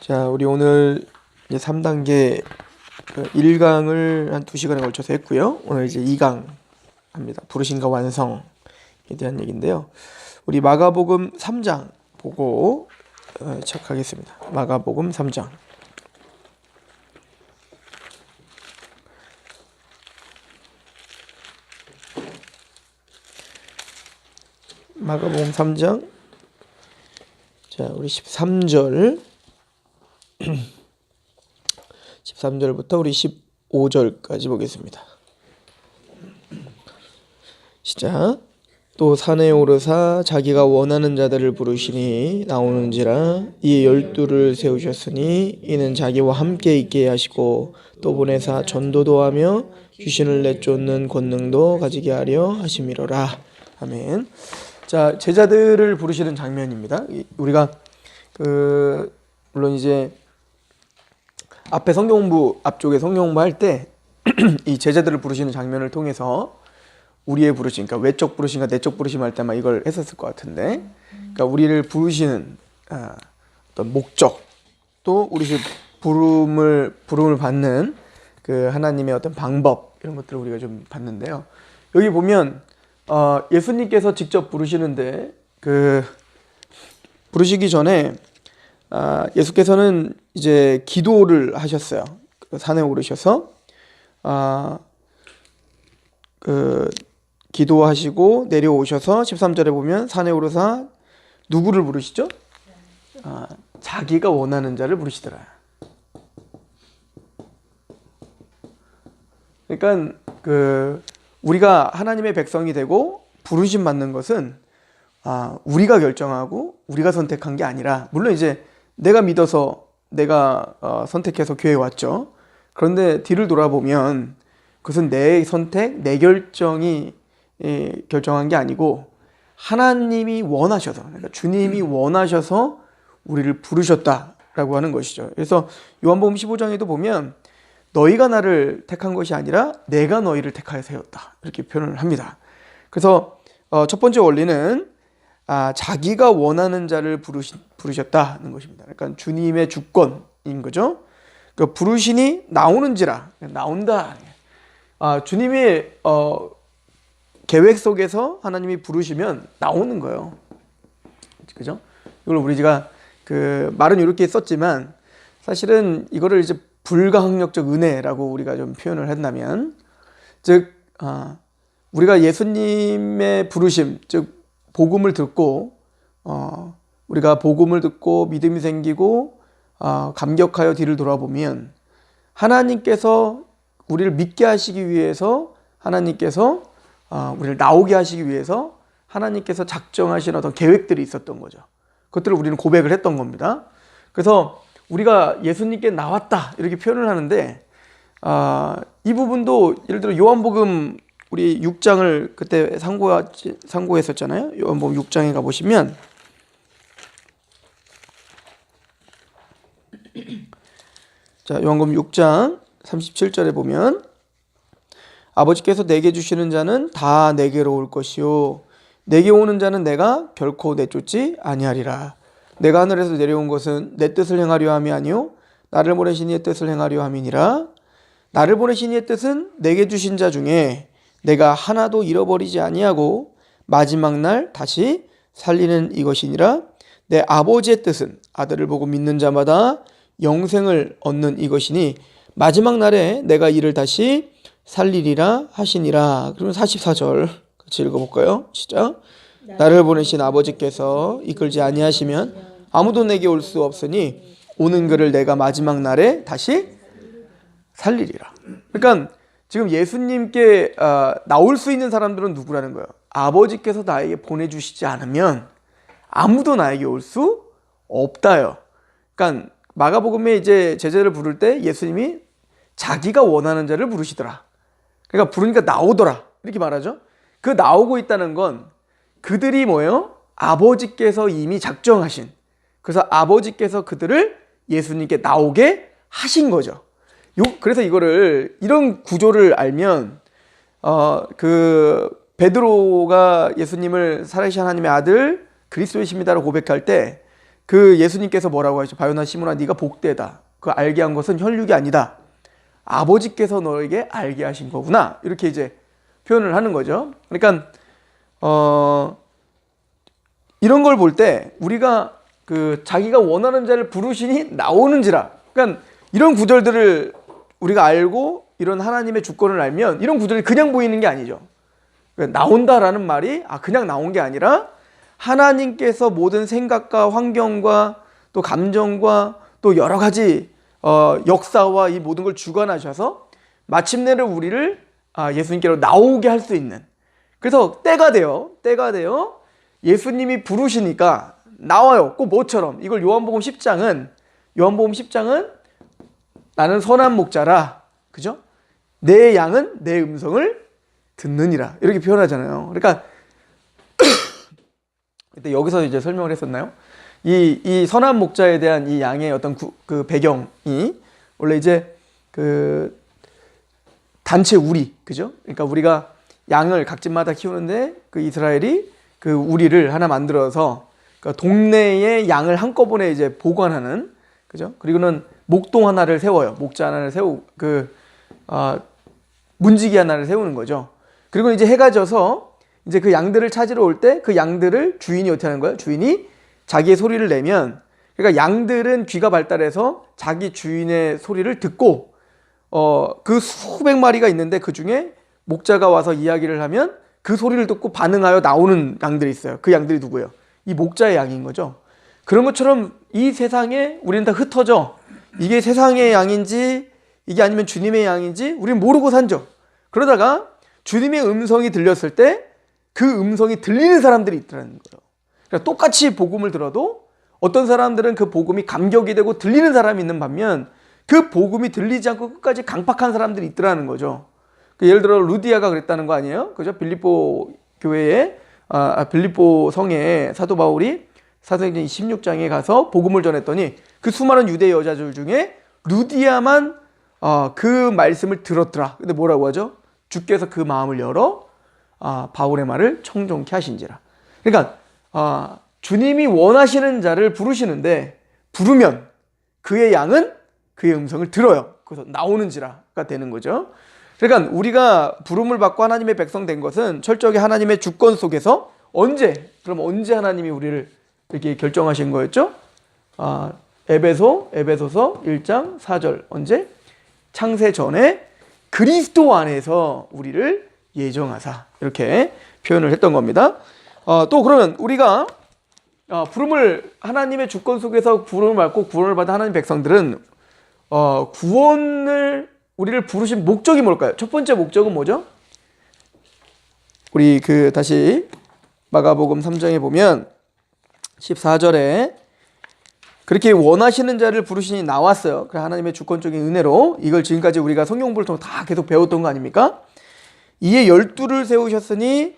자, 우리 오늘 이제 3단계 1강을 한 2시간에 걸쳐서 했고요. 오늘 이제 2강 합니다. 부르심과 완성에 대한 얘기인데요. 우리 마가복음 3장 보고 시작하겠습니다. 마가복음 3장. 마가복음 3장. 자, 우리 13절 13절부터 우리 15절까지 보겠습니다. 시작. 또 산에 오르사 자기가 원하는 자들을 부르시니 나오는지라. 이에 12를 세우셨으니 이는 자기와 함께 있게 하시고 또 보내사 전도도 하며 귀신을 내쫓는 권능도 가지게 하려 하심이로라. 아멘. 자, 제자들을 부르시는 장면입니다. 우리가 물론 이제 앞에 앞쪽에 성경 공부 할 때 이 제자들을 부르시는 장면을 통해서 우리의 부르심, 그러니까 외적 부르심과 내적 부르심 할 때만 이걸 했었을 것 같은데, 그러니까 우리를 부르시는 어떤 목적, 또 우리 부름을 받는 그 하나님의 어떤 방법, 이런 것들을 우리가 좀 봤는데요. 여기 보면 예수님께서 직접 부르시는데 부르시기 전에 예수께서는 이제 기도를 하셨어요. 산에 오르셔서 기도하시고 내려오셔서 13절에 보면 산에 오르사 누구를 부르시죠? 자기가 원하는 자를 부르시더라. 그러니까 우리가 하나님의 백성이 되고 부르심 받는 것은 우리가 결정하고 우리가 선택한 게 아니라, 물론 이제 내가 믿어서 내가 선택해서 교회에 왔죠. 그런데 뒤를 돌아보면 그것은 내 선택, 내 결정이 결정한 게 아니고 하나님이 원하셔서, 그러니까 주님이 원하셔서 우리를 부르셨다라고 하는 것이죠. 그래서 요한복음 15장에도 보면 너희가 나를 택한 것이 아니라 내가 너희를 택하여 세웠다, 이렇게 표현을 합니다. 그래서 첫 번째 원리는 자기가 원하는 자를 부르셨다는 것입니다. 그러니까 주님의 주권인 거죠. 그 부르시니 나오는지라, 나온다. 주님의 계획 속에서 하나님이 부르시면 나오는 거예요. 그죠? 이걸 우리가 말은 이렇게 썼지만 사실은 이거를 이제 불가항력적 은혜라고 우리가 좀 표현을 한다면, 즉 우리가 예수님의 부르심, 즉 복음을 듣고 우리가 복음을 듣고 믿음이 생기고 감격하여 뒤를 돌아보면 하나님께서 우리를 믿게 하시기 위해서, 하나님께서 우리를 나오게 하시기 위해서 하나님께서 작정하신 어떤 계획들이 있었던 거죠. 그것들을 우리는 고백을 했던 겁니다. 그래서 우리가 예수님께 나왔다, 이렇게 표현을 하는데 이 부분도 예를 들어 요한복음 우리 6장을 그때 상고했었잖아요. 요한복음 6장에 가보시면 자, 요한복음 6장 37절에 보면 아버지께서 내게 주시는 자는 다 내게로 올 것이요 내게 오는 자는 내가 결코 내쫓지 아니하리라. 내가 하늘에서 내려온 것은 내 뜻을 행하려 함이 아니요 나를 보내신 이의 뜻을 행하려 함이니라. 나를 보내신 이의 뜻은 내게 주신 자 중에 내가 하나도 잃어버리지 아니하고 마지막 날 다시 살리는 이것이니라. 내 아버지의 뜻은 아들을 보고 믿는 자마다 영생을 얻는 이것이니 마지막 날에 내가 이를 다시 살리리라 하시니라. 그러면 44절 같이 읽어볼까요? 시작. 나를 보내신 아버지께서 이끌지 아니하시면 아무도 내게 올 수 없으니 오는 그를 내가 마지막 날에 다시 살리리라. 그러니까 지금 예수님께 나올 수 있는 사람들은 누구라는 거예요? 아버지께서 나에게 보내주시지 않으면 아무도 나에게 올 수 없다요. 그러니까 마가복음에 이제 제자를 부를 때 예수님이 자기가 원하는 자를 부르시더라. 그러니까 부르니까 나오더라, 이렇게 말하죠. 그 나오고 있다는 건 그들이 뭐예요? 아버지께서 이미 작정하신, 그래서 아버지께서 그들을 예수님께 나오게 하신 거죠. 그래서 이런 구조를 알면 베드로가 예수님을 살아계신 하나님의 아들 그리스도이십니다라고 고백할 때 그 예수님께서 뭐라고 하시죠? 바요나 시몬아 네가 복되다. 그 알게 한 것은 혈육이 아니다. 아버지께서 너에게 알게 하신 거구나. 이렇게 이제 표현을 하는 거죠. 그러니까 이런 걸 볼 때 우리가 그 자기가 원하는 자를 부르시니 나오는지라. 그러니까 이런 구절들을 우리가 알고 이런 하나님의 주권을 알면 이런 구절이 그냥 보이는 게 아니죠. 그러니까 나온다라는 말이 그냥 나온 게 아니라 하나님께서 모든 생각과 환경과 또 감정과 또 여러 가지 역사와 이 모든 걸 주관하셔서 마침내를 우리를 예수님께로 나오게 할 수 있는, 그래서 때가 되어 예수님이 부르시니까 나와요. 꼭 뭐처럼. 이걸 요한복음 10장은 나는 선한 목자라, 그죠? 내 양은 내 음성을 듣느니라, 이렇게 표현하잖아요. 그러니까 그때 여기서 이제 설명을 했었나요? 이 선한 목자에 대한 이 양의 어떤 그 배경이 원래 이제 그 단체 우리, 그죠? 그러니까 우리가 양을 각 집마다 키우는데 그 이스라엘이 그 우리를 하나 만들어서 그러니까 동네의 양을 한꺼번에 이제 보관하는, 그죠? 그리고는 목동 하나를 세워요. 목자 하나를 문지기 하나를 세우는 거죠. 그리고 이제 해가 져서 이제 그 양들을 찾으러 올 때 그 양들을 주인이 어떻게 하는 거예요? 주인이 자기의 소리를 내면, 그러니까 양들은 귀가 발달해서 자기 주인의 소리를 듣고 그 수백 마리가 있는데 그 중에 목자가 와서 이야기를 하면 그 소리를 듣고 반응하여 나오는 양들이 있어요. 그 양들이 누구예요? 이 목자의 양인 거죠. 그런 것처럼 이 세상에 우리는 다 흩어져 이게 세상의 양인지 이게 아니면 주님의 양인지 우리는 모르고 산죠. 그러다가 주님의 음성이 들렸을 때 그 음성이 들리는 사람들이 있다는 거예요. 그러니까 똑같이 복음을 들어도 어떤 사람들은 그 복음이 감격이 되고 들리는 사람이 있는 반면 그 복음이 들리지 않고 끝까지 강팍한 사람들이 있더라는 거죠. 예를 들어 루디아가 그랬다는 거 아니에요? 그죠? 빌립보 교회에 빌립보 성에 사도 바울이 사도행전 16장에 가서 복음을 전했더니 그 수많은 유대 여자들 중에 루디아만 그 말씀을 들었더라. 근데 뭐라고 하죠? 주께서 그 마음을 열어 바울의 말을 청종케 하신지라. 그러니까 주님이 원하시는 자를 부르시는데 부르면 그의 양은 그의 음성을 들어요. 그래서 나오는지라가 되는 거죠. 그러니까 우리가 부름을 받고 하나님의 백성 된 것은 철저하게 하나님의 주권 속에서 언제 하나님이 우리를 이렇게 결정하신 거였죠? 에베소서 1장 4절. 언제? 창세 전에 그리스도 안에서 우리를 예정하사, 이렇게 표현을 했던 겁니다. 또 그러면 우리가 부름을 하나님의 주권 속에서 부름을 받고 구원을 받은 하나님 백성들은 구원을 우리를 부르신 목적이 뭘까요? 첫 번째 목적은 뭐죠? 우리 다시 마가복음 3장에 보면 14절에 그렇게 원하시는 자를 부르시니 나왔어요. 그 하나님의 주권적인 은혜로 이걸 지금까지 우리가 성경 공부를 통해 다 계속 배웠던 거 아닙니까? 이에 12를 세우셨으니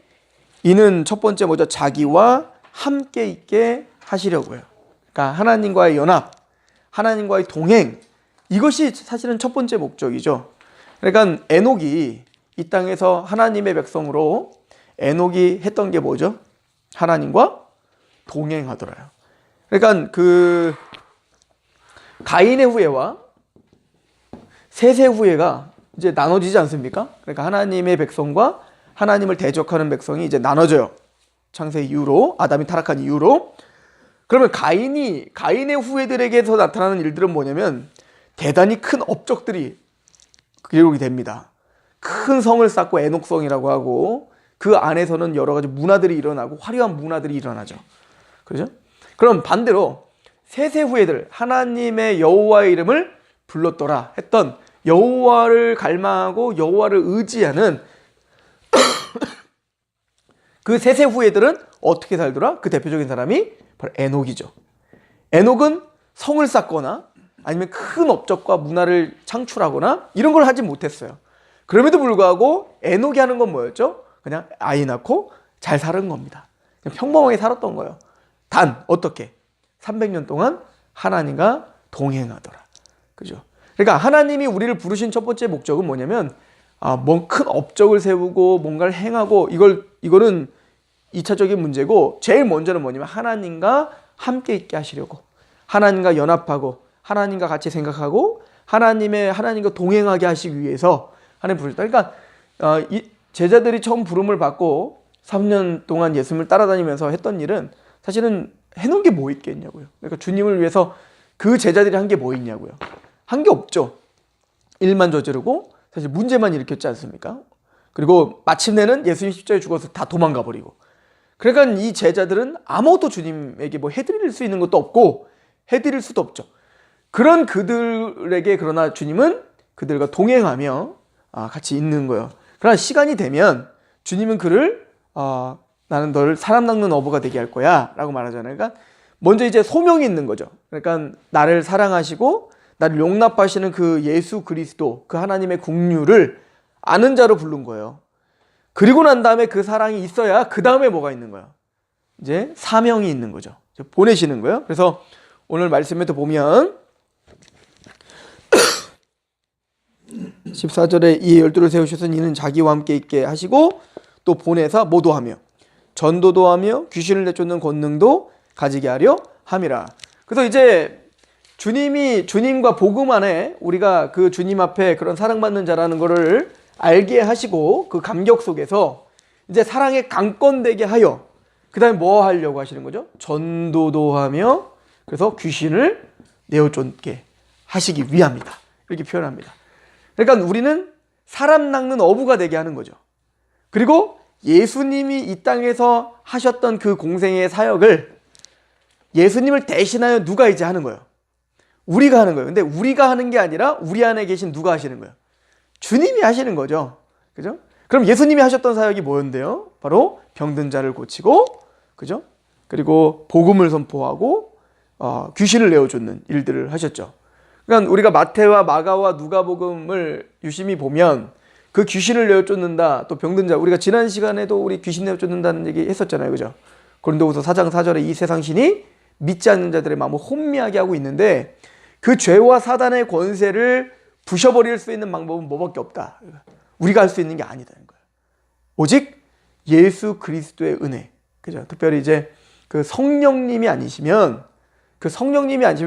이는 첫 번째 뭐죠? 자기와 함께 있게 하시려고요. 그러니까 하나님과의 연합, 하나님과의 동행, 이것이 사실은 첫 번째 목적이죠. 그러니까 에녹이 이 땅에서 하나님의 백성으로 에녹이 했던 게 뭐죠? 하나님과 동행하더라요. 그러니까 가인의 후예와 셋의 후예가 이제 나눠지지 않습니까? 그러니까 하나님의 백성과 하나님을 대적하는 백성이 이제 나눠져요. 창세 이후로, 아담이 타락한 이후로. 그러면 가인의 후예들에게서 나타나는 일들은 뭐냐면 대단히 큰 업적들이 기록이 됩니다. 큰 성을 쌓고 에녹성이라고 하고 그 안에서는 여러 가지 문화들이 일어나고 화려한 문화들이 일어나죠. 그렇죠? 그럼 반대로 셋의 후예들, 하나님의 여호와의 이름을 불렀더라 했던 여호와를 갈망하고 여호와를 의지하는 그 셋의 후예들은 어떻게 살더라? 그 대표적인 사람이 바로 에녹이죠. 에녹은 성을 쌓거나 아니면 큰 업적과 문화를 창출하거나 이런 걸 하지 못했어요. 그럼에도 불구하고 에녹이 하는 건 뭐였죠? 그냥 아이 낳고 잘 사는 겁니다. 그냥 평범하게 살았던 거예요. 단 어떻게? 300년 동안 하나님과 동행하더라. 그죠? 그러니까 하나님이 우리를 부르신 첫 번째 목적은 뭐냐면 뭔 큰 업적을 세우고 뭔가를 행하고 이거는 2차적인 문제고 제일 먼저는 뭐냐면 하나님과 함께 있게 하시려고, 하나님과 연합하고 하나님과 같이 생각하고 하나님과 동행하게 하시기 위해서 하나님 부르셨다. 그러니까 이 제자들이 처음 부름을 받고 3년 동안 예수님을 따라다니면서 했던 일은 사실은 해놓은 게 뭐 있겠냐고요. 그러니까 주님을 위해서 그 제자들이 한 게 뭐 있냐고요. 한 게 없죠. 일만 저지르고 사실 문제만 일으켰지 않습니까? 그리고 마침내는 예수님 십자가에 죽어서 다 도망가 버리고. 그러니까 이 제자들은 아무것도 주님에게 뭐 해드릴 수 있는 것도 없고 해드릴 수도 없죠. 그런 그들에게 그러나 주님은 그들과 동행하며 같이 있는 거예요. 그러나 시간이 되면 주님은 그를 나는 너를 사람 낚는 어부가 되게 할 거야 라고 말하잖아요. 그러니까 먼저 이제 소명이 있는 거죠. 그러니까 나를 사랑하시고 나를 용납하시는 그 예수 그리스도, 그 하나님의 국류를 아는 자로 부른 거예요. 그리고 난 다음에 그 사랑이 있어야 그 다음에 뭐가 있는 거예요? 이제 사명이 있는 거죠. 보내시는 거예요. 그래서 오늘 말씀에도 보면 14절에 이에 열두를 세우셔서 이는 자기와 함께 있게 하시고 또 보내사 모도하며 전도도 하며 귀신을 내쫓는 권능도 가지게 하려 함이라. 그래서 이제 주님과 복음 안에 우리가 그 주님 앞에 그런 사랑받는 자라는 것을 알게 하시고 그 감격 속에서 이제 사랑에 강권되게 하여 그 다음에 뭐 하려고 하시는 거죠? 전도도 하며 그래서 귀신을 내어쫓게 하시기 위함이다. 이렇게 표현합니다. 그러니까 우리는 사람 낚는 어부가 되게 하는 거죠. 그리고 예수님이 이 땅에서 하셨던 그 공생의 사역을 예수님을 대신하여 누가 이제 하는 거예요? 우리가 하는 거예요. 근데 우리가 하는 게 아니라 우리 안에 계신 누가 하시는 거예요? 주님이 하시는 거죠. 그죠? 그럼 예수님이 하셨던 사역이 뭐였는데요? 바로 병든 자를 고치고, 그죠? 그리고 복음을 선포하고, 귀신을 내어쫓는 일들을 하셨죠. 그러니까 우리가 마태와 마가와 누가복음을 유심히 보면 그 귀신을 내어쫓는다, 또 병든 자, 우리가 지난 시간에도 우리 귀신 내어쫓는다는 얘기 했었잖아요. 그죠? 고린도후서 4장 4절에 이 세상 신이 믿지 않는 자들의 마음을 혼미하게 하고 있는데 그 죄와 사단의 권세를 부셔버릴 수 있는 방법은 뭐밖에 없다. 우리가 할 수 있는 게 아니다는 거예요. 오직 예수 그리스도의 은혜. 그죠? 특별히 이제 그 성령님이 아니시면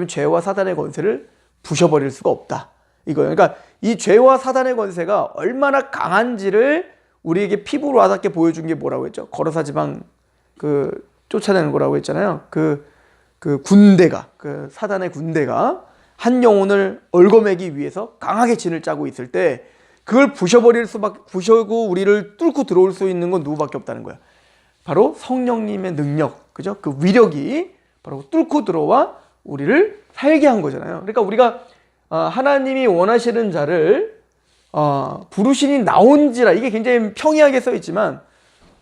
죄와 사단의 권세를 부셔버릴 수가 없다. 이거예요. 그러니까 이 죄와 사단의 권세가 얼마나 강한지를 우리에게 피부로 와닿게 보여준 게 뭐라고 했죠? 거르사 지방 쫓아내는 거라고 했잖아요. 그 군대가, 그 사단의 군대가 한 영혼을 얽어매기 위해서 강하게 진을 짜고 있을 때 그걸 부셔고 우리를 뚫고 들어올 수 있는 건 누구밖에 없다는 거야. 바로 성령님의 능력, 그죠? 그 위력이 바로 뚫고 들어와 우리를 살게 한 거잖아요. 그러니까 우리가 하나님이 원하시는 자를 부르시니 나온지라, 이게 굉장히 평이하게 써 있지만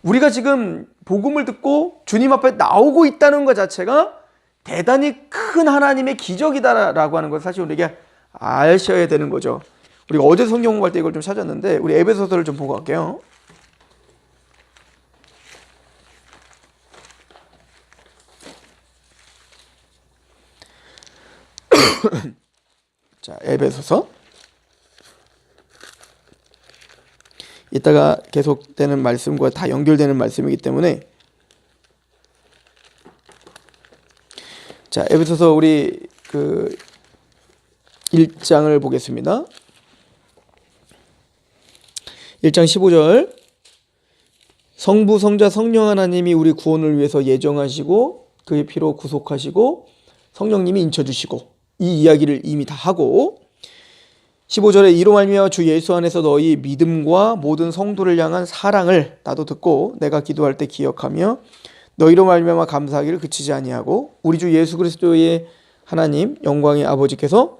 우리가 지금 복음을 듣고 주님 앞에 나오고 있다는 것 자체가 대단히 큰 하나님의 기적이다라고 하는 걸 사실 우리에게 아셔야 되는 거죠. 우리가 어제 성경 공부할 때 이걸 좀 찾았는데 우리 에베소서를 좀 보고 갈게요. 자, 에베소서. 이따가 계속되는 말씀과 다 연결되는 말씀이기 때문에 자, 에베소서 우리 1장을 보겠습니다. 1장 15절. 성부, 성자, 성령 하나님이 우리 구원을 위해서 예정하시고 그의 피로 구속하시고 성령님이 인쳐주시고, 이 이야기를 이미 다 하고 15절에 이로 말미암아 주 예수 안에서 너희 믿음과 모든 성도를 향한 사랑을 나도 듣고 내가 기도할 때 기억하며 너희로 말미암아 감사하기를 그치지 아니하고 우리 주 예수 그리스도의 하나님 영광의 아버지께서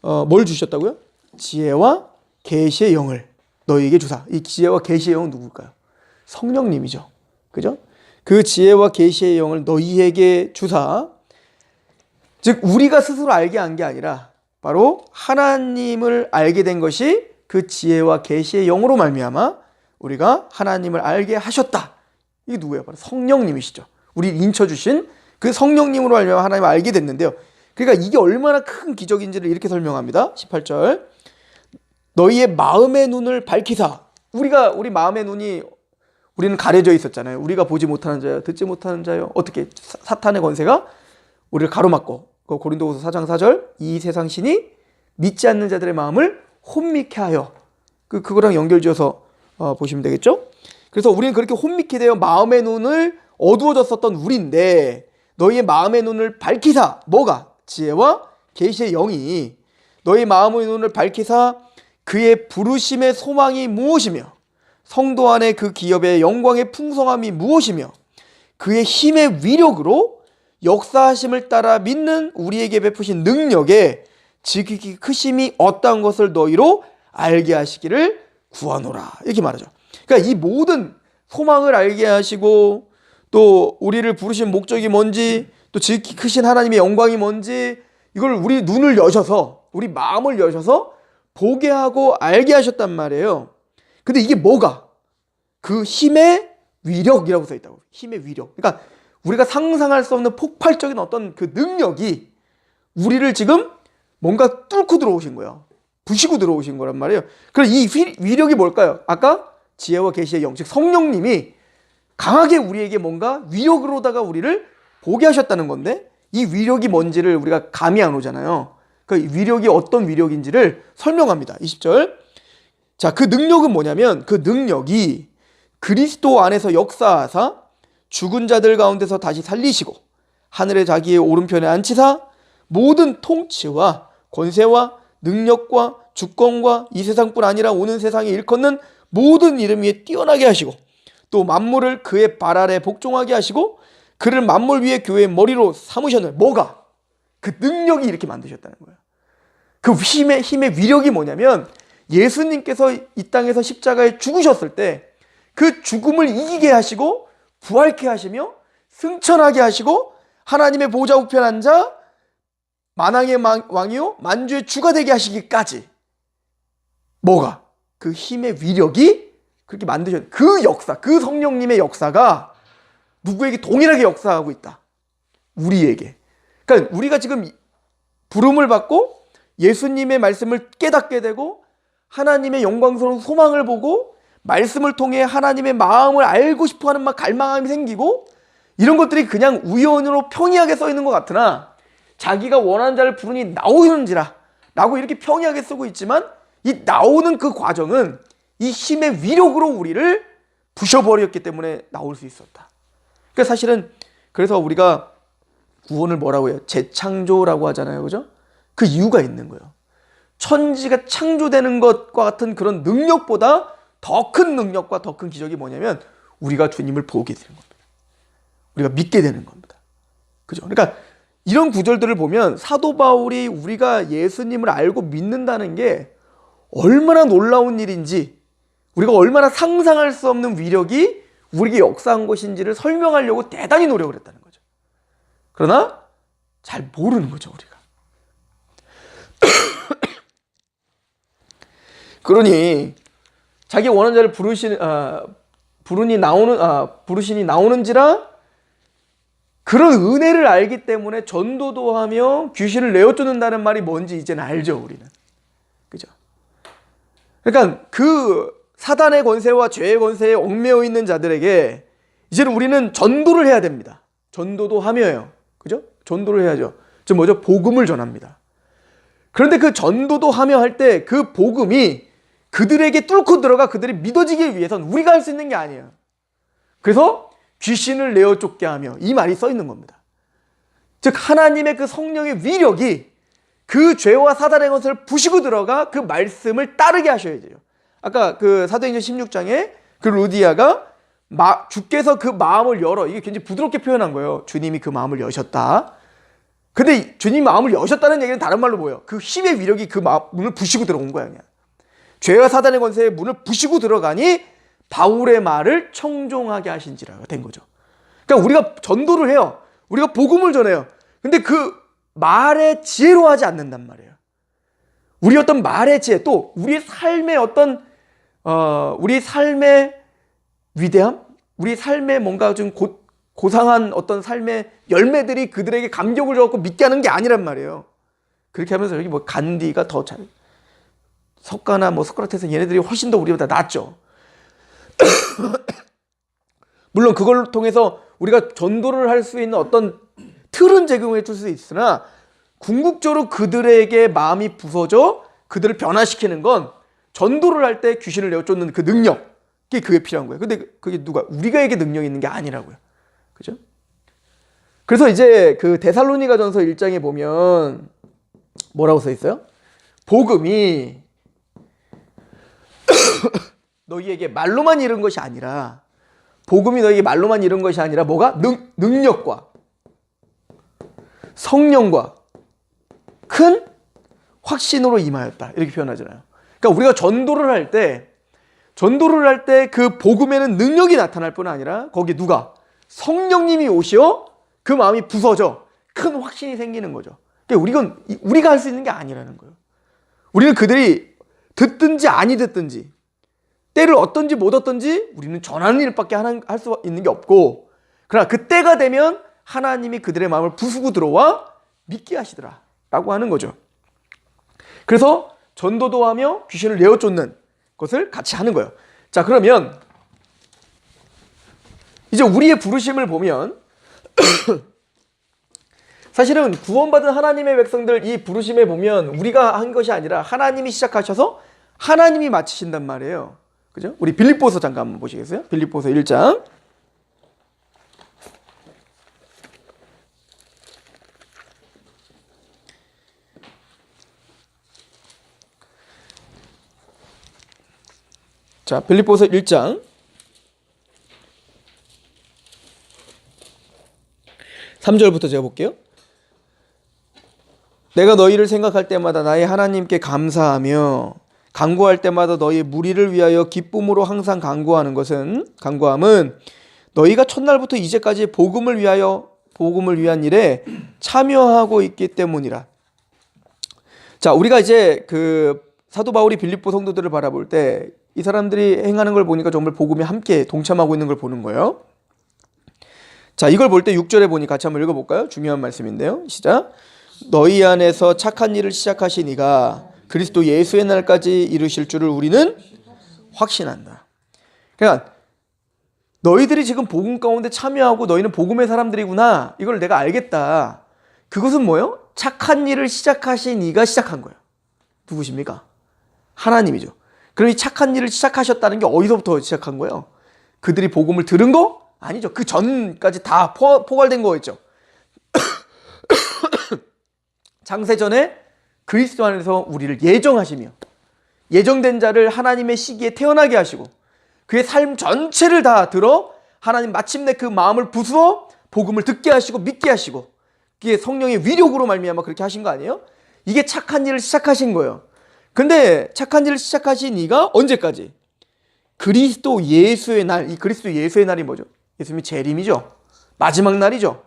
뭘 주셨다고요? 지혜와 계시의 영을 너희에게 주사. 이 지혜와 계시의 영은 누굴까요? 성령님이죠. 그죠? 그 지혜와 계시의 영을 너희에게 주사. 즉 우리가 스스로 알게 한 게 아니라 바로 하나님을 알게 된 것이 그 지혜와 계시의 영으로 말미암아 우리가 하나님을 알게 하셨다. 이게 누구예요? 바로 성령님이시죠. 우리 인쳐주신 그 성령님으로 말미암아 하나님을 알게 됐는데요. 그러니까 이게 얼마나 큰 기적인지를 이렇게 설명합니다. 18절. 너희의 마음의 눈을 밝히사. 우리 마음의 눈이 우리는 가려져 있었잖아요. 우리가 보지 못하는 자요, 듣지 못하는 자요. 어떻게 사탄의 권세가 우리를 가로막고, 그 고린도후서 4장 4절, 이 세상 신이 믿지 않는 자들의 마음을 혼미케 하여, 그거랑 연결지어서 보시면 되겠죠? 그래서 우리는 그렇게 혼미케 되어 마음의 눈을 어두워졌었던 우리인데, 너희의 마음의 눈을 밝히사, 뭐가? 지혜와 계시의 영이 너희 마음의 눈을 밝히사 그의 부르심의 소망이 무엇이며 성도 안에 그 기업의 영광의 풍성함이 무엇이며 그의 힘의 위력으로 역사하심을 따라 믿는 우리에게 베푸신 능력에 지극히 크심이 어떠한 것을 너희로 알게 하시기를 구하노라, 이렇게 말하죠. 그러니까 이 모든 소망을 알게 하시고, 또 우리를 부르신 목적이 뭔지, 또 지극히 크신 하나님의 영광이 뭔지, 이걸 우리 눈을 여셔서, 우리 마음을 여셔서 보게 하고 알게 하셨단 말이에요. 근데 이게 뭐가? 그 힘의 위력이라고 써 있다고. 힘의 위력. 그러니까 우리가 상상할 수 없는 폭발적인 어떤 그 능력이 우리를 지금 뭔가 뚫고 들어오신 거예요. 부시고 들어오신 거란 말이에요. 그럼 이 위력이 뭘까요? 아까 지혜와 계시의 영, 즉 성령님이 강하게 우리에게 뭔가 위력으로다가 우리를 보게 하셨다는 건데, 이 위력이 뭔지를 우리가 감이 안 오잖아요. 그 위력이 어떤 위력인지를 설명합니다. 20절. 자, 그 능력은 뭐냐면, 그 능력이 그리스도 안에서 역사하사 죽은 자들 가운데서 다시 살리시고 하늘에 자기의 오른편에 앉히사 모든 통치와 권세와 능력과 주권과 이 세상뿐 아니라 오는 세상에 일컫는 모든 이름 위에 뛰어나게 하시고, 또 만물을 그의 발 아래 복종하게 하시고 그를 만물 위에 교회의 머리로 삼으셨는, 뭐가? 그 능력이 이렇게 만드셨다는 거예요. 그 힘의 위력이 뭐냐면, 예수님께서 이 땅에서 십자가에 죽으셨을 때 그 죽음을 이기게 하시고 부활케 하시며 승천하게 하시고 하나님의 보좌 우편에 앉아 만왕의 왕이요 만주의 주가 되게 하시기까지, 뭐가? 그 힘의 위력이 그렇게 만드셨, 그 역사, 그 성령님의 역사가 누구에게 동일하게 역사하고 있다. 우리에게. 그러니까 우리가 지금 부름을 받고 예수님의 말씀을 깨닫게 되고 하나님의 영광스러운 소망을 보고 말씀을 통해 하나님의 마음을 알고 싶어하는 갈망함이 생기고, 이런 것들이 그냥 우연으로 평이하게 써 있는 것 같으나 자기가 원하는 자를 부르니 나오는지라 라고 이렇게 평이하게 쓰고 있지만, 이 나오는 그 과정은 이 힘의 위력으로 우리를 부셔버렸기 때문에 나올 수 있었다. 그러니까 사실은 그래서 우리가 구원을 뭐라고 해요? 재창조라고 하잖아요. 그죠? 그 이유가 있는 거예요. 천지가 창조되는 것과 같은 그런 능력보다 더 큰 능력과 더 큰 기적이 뭐냐면, 우리가 주님을 보게 되는 겁니다. 우리가 믿게 되는 겁니다. 그죠? 그러니까 이런 구절들을 보면 사도 바울이 우리가 예수님을 알고 믿는다는 게 얼마나 놀라운 일인지, 우리가 얼마나 상상할 수 없는 위력이 우리에게 역사한 것인지를 설명하려고 대단히 노력을 했다는 거죠. 그러나 잘 모르는 거죠, 우리가. 그러니 자기 원하는 자를 부르시니 나오는지라, 그런 은혜를 알기 때문에 전도도 하며 귀신을 내어 쫓는다는 말이 뭔지 이제는 알죠, 우리는. 그죠? 그러니까 그 사단의 권세와 죄의 권세에 얽매여 있는 자들에게 이제는 우리는 전도를 해야 됩니다. 전도도 하며요. 그죠? 전도를 해야죠. 즉 뭐죠? 복음을 전합니다. 그런데 그 전도도 하며 할 때 그 복음이 그들에게 뚫고 들어가 그들이 믿어지기 위해서는 우리가 할 수 있는 게 아니에요. 그래서 귀신을 내어 쫓게 하며, 이 말이 써 있는 겁니다. 즉 하나님의 그 성령의 위력이 그 죄와 사단의 것을 부시고 들어가 그 말씀을 따르게 하셔야 돼요. 아까 그 사도행전 16장에 그 루디아가 주께서 그 마음을 열어, 이게 굉장히 부드럽게 표현한 거예요. 주님이 그 마음을 여셨다. 근데 주님 마음을 여셨다는 얘기는 다른 말로 뭐예요? 그 힘의 위력이 그 문을 부시고 들어온 거야, 그냥. 죄와 사단의 권세의 문을 부시고 들어가니 바울의 말을 청종하게 하신지라가 된 거죠. 그러니까 우리가 전도를 해요. 우리가 복음을 전해요. 근데 그 말의 지혜로 하지 않는단 말이에요. 우리 어떤 말의 지혜, 또 우리의 삶의 어떤 우리 삶의 위대함, 우리 삶의 뭔가 좀 고상한 어떤 삶의 열매들이 그들에게 감격을 줘갖고 믿게 하는 게 아니란 말이에요. 그렇게 하면서 여기 뭐 간디가 더 잘, 석가나 뭐 소크라테스, 얘네들이 훨씬 더 우리보다 낫죠. 물론 그걸 통해서 우리가 전도를 할 수 있는 어떤 틀은 제공해 줄 수 있으나 궁극적으로 그들에게 마음이 부서져 그들을 변화시키는 건 전도를 할 때 귀신을 내어 쫓는 그 능력, 그게 필요한 거예요. 근데 그게 누가 우리가에게 능력이 있는 게 아니라고요. 그죠? 그래서 이제 그 데살로니가전서 1장에 보면 뭐라고 써 있어요? 복음이 너희에게 말로만 이룬 것이 아니라, 복음이 너희에게 말로만 이룬 것이 아니라 뭐가? 능력과 성령과 큰 확신으로 임하였다. 이렇게 표현하잖아요. 그러니까 우리가 전도를 할 때 그 복음에는 능력이 나타날 뿐 아니라 거기 누가? 성령님이 오시어 그 마음이 부서져 큰 확신이 생기는 거죠. 그러니까 우리가 할 수 있는 게 아니라는 거예요. 우리는 그들이 듣든지 아니 듣든지 때를 얻든지 못 얻든지 우리는 전하는 일밖에 할 수 있는 게 없고, 그러나 그 때가 되면 하나님이 그들의 마음을 부수고 들어와 믿게 하시더라 라고 하는 거죠. 그래서 전도도 하며 귀신을 내어 쫓는 것을 같이 하는 거예요. 자, 그러면 이제 우리의 부르심을 보면 사실은 구원받은 하나님의 백성들 이 부르심에 보면 우리가 한 것이 아니라 하나님이 시작하셔서 하나님이 마치신단 말이에요. 그죠? 우리 빌립보서 잠깐 한번 보시겠어요? 빌립보서 1장. 자, 빌립보서 1장 3절부터 제가 볼게요. 내가 너희를 생각할 때마다 나의 하나님께 감사하며 간구할 때마다 너희의 무리를 위하여 기쁨으로 항상 간구함은 너희가 첫날부터 이제까지 복음을 위한 일에 참여하고 있기 때문이라. 자, 우리가 이제 그 사도 바울이 빌립보 성도들을 바라볼 때 이 사람들이 행하는 걸 보니까 정말 복음에 함께 동참하고 있는 걸 보는 거예요. 자, 이걸 볼 때 6절에 보니 같이 한번 읽어볼까요? 중요한 말씀인데요. 시작. 너희 안에서 착한 일을 시작하신 이가 그리스도 예수의 날까지 이루실 줄을 우리는 확신한다. 그러니까 너희들이 지금 복음 가운데 참여하고 너희는 복음의 사람들이구나, 이걸 내가 알겠다. 그것은 뭐예요? 착한 일을 시작하신 이가 시작한 거예요. 누구십니까? 하나님이죠. 그럼 이 착한 일을 시작하셨다는 게 어디서부터 시작한 거예요? 그들이 복음을 들은 거? 아니죠. 그 전까지 다 포괄된 거였죠. 장세전에 그리스도 안에서 우리를 예정하시며 예정된 자를 하나님의 시기에 태어나게 하시고 그의 삶 전체를 다 들어 하나님 마침내 그 마음을 부수어 복음을 듣게 하시고 믿게 하시고, 그게 성령의 위력으로 말미암아 그렇게 하신 거 아니에요? 이게 착한 일을 시작하신 거예요. 근데 착한 일을 시작하신 이가 언제까지? 그리스도 예수의 날. 이 그리스도 예수의 날이 뭐죠? 예수님이 재림이죠. 마지막 날이죠.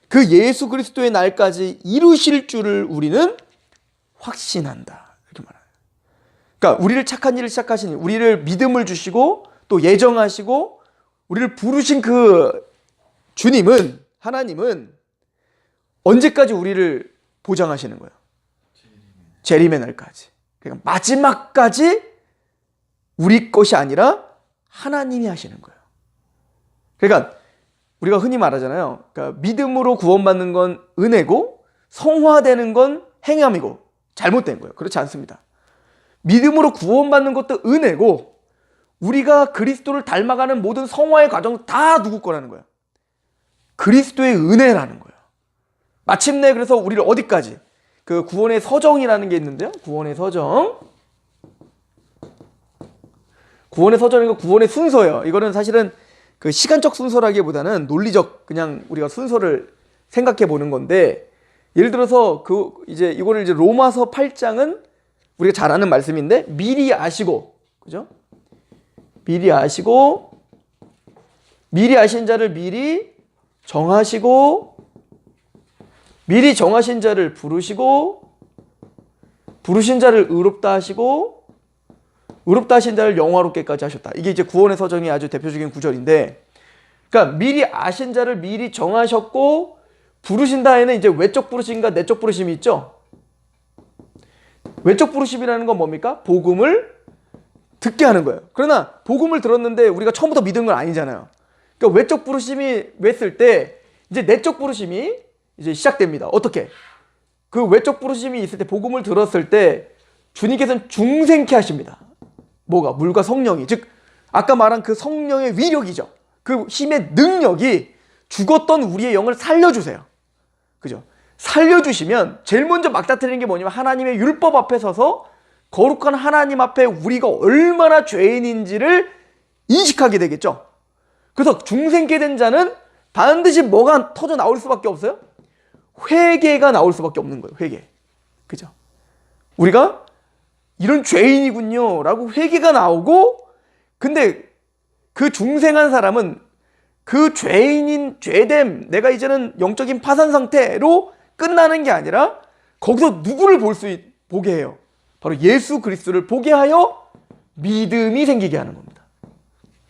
그 예수 그리스도의 날까지 이루실 줄을 우리는 확신한다. 이렇게 말해요. 그러니까 우리를 착한 일을 시작하신, 우리를 믿음을 주시고 또 예정하시고 우리를 부르신 그 주님은, 하나님은 언제까지 우리를 보장하시는 거예요? 재림의 날까지. 그러니까 마지막까지 우리 것이 아니라 하나님이 하시는 거예요. 그러니까 우리가 흔히 말하잖아요. 그러니까 믿음으로 구원받는 건 은혜고 성화되는 건 행함이고, 잘못된 거예요. 그렇지 않습니다. 믿음으로 구원받는 것도 은혜고 우리가 그리스도를 닮아가는 모든 성화의 과정 다 누구 거라는 거예요? 그리스도의 은혜라는 거예요. 마침내 그래서 우리를 어디까지? 그 구원의 서정이라는 게 있는데요. 구원의 서정. 구원의 서정이고 구원의 순서예요. 이거는 사실은 그 시간적 순서라기보다는 논리적, 그냥 우리가 순서를 생각해 보는 건데, 예를 들어서 이제 이거를 이제 로마서 8장은 우리가 잘 아는 말씀인데, 미리 아시고, 그죠? 미리 아시고, 미리 아신 자를 미리 정하시고, 미리 정하신 자를 부르시고, 부르신 자를 의롭다 하시고, 의롭다 하신 자를 영화롭게까지 하셨다. 이게 이제 구원의 서정의 아주 대표적인 구절인데, 그러니까 미리 아신 자를 미리 정하셨고 부르신 다에는 이제 외적 부르심과 내적 부르심이 있죠. 외적 부르심이라는 건 뭡니까? 복음을 듣게 하는 거예요. 그러나 복음을 들었는데 우리가 처음부터 믿은 건 아니잖아요. 그러니까 외적 부르심이 했을 때 이제 내적 부르심이 이제 시작됩니다. 어떻게? 그 외적 부르심이 있을 때, 복음을 들었을 때 주님께서는 중생케 하십니다. 뭐가? 물과 성령이. 즉 아까 말한 그 성령의 위력이죠. 그 힘의 능력이 죽었던 우리의 영을 살려주세요. 그죠? 살려주시면 제일 먼저 막다트리는 게 뭐냐면 하나님의 율법 앞에 서서 거룩한 하나님 앞에 우리가 얼마나 죄인인지를 인식하게 되겠죠. 그래서 중생케 된 자는 반드시 뭐가 터져 나올 수밖에 없어요? 회개가 나올 수밖에 없는 거예요. 회개. 그죠? 우리가 이런 죄인이군요 라고 회개가 나오고, 근데 그 중생한 사람은 그 죄인인 죄됨, 내가 이제는 영적인 파산 상태로 끝나는 게 아니라 거기서 누구를 보게 해요? 바로 예수 그리스도를 보게 하여 믿음이 생기게 하는 겁니다.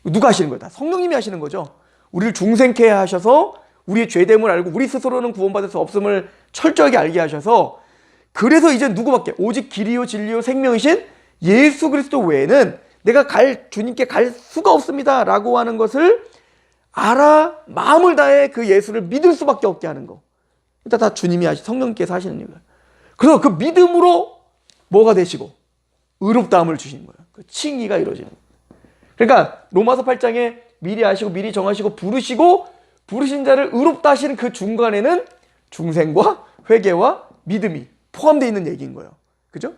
누가 하시는 거예요? 다 성령님이 하시는 거죠. 우리를 중생케 하셔서 우리의 죄됨을 알고 우리 스스로는 구원받을 수 없음을 철저하게 알게 하셔서, 그래서 이제 누구밖에, 오직 길이요 진리요 생명이신 예수 그리스도 외에는 내가 주님께 갈 수가 없습니다 라고 하는 것을 알아 마음을 다해 그 예수를 믿을 수밖에 없게 하는 거. 일단 다 주님이 성령님께서 하시는 일이에요. 그래서 그 믿음으로 뭐가 되시고 의롭다함을 주시는 거예요. 그 칭의가 이루어지는 거예요. 그러니까 로마서 8장에 미리 아시고 미리 정하시고 부르신 자를 의롭다 하시는 그 중간에는 중생과 회개와 믿음이 포함되어 있는 얘기인 거예요. 그죠?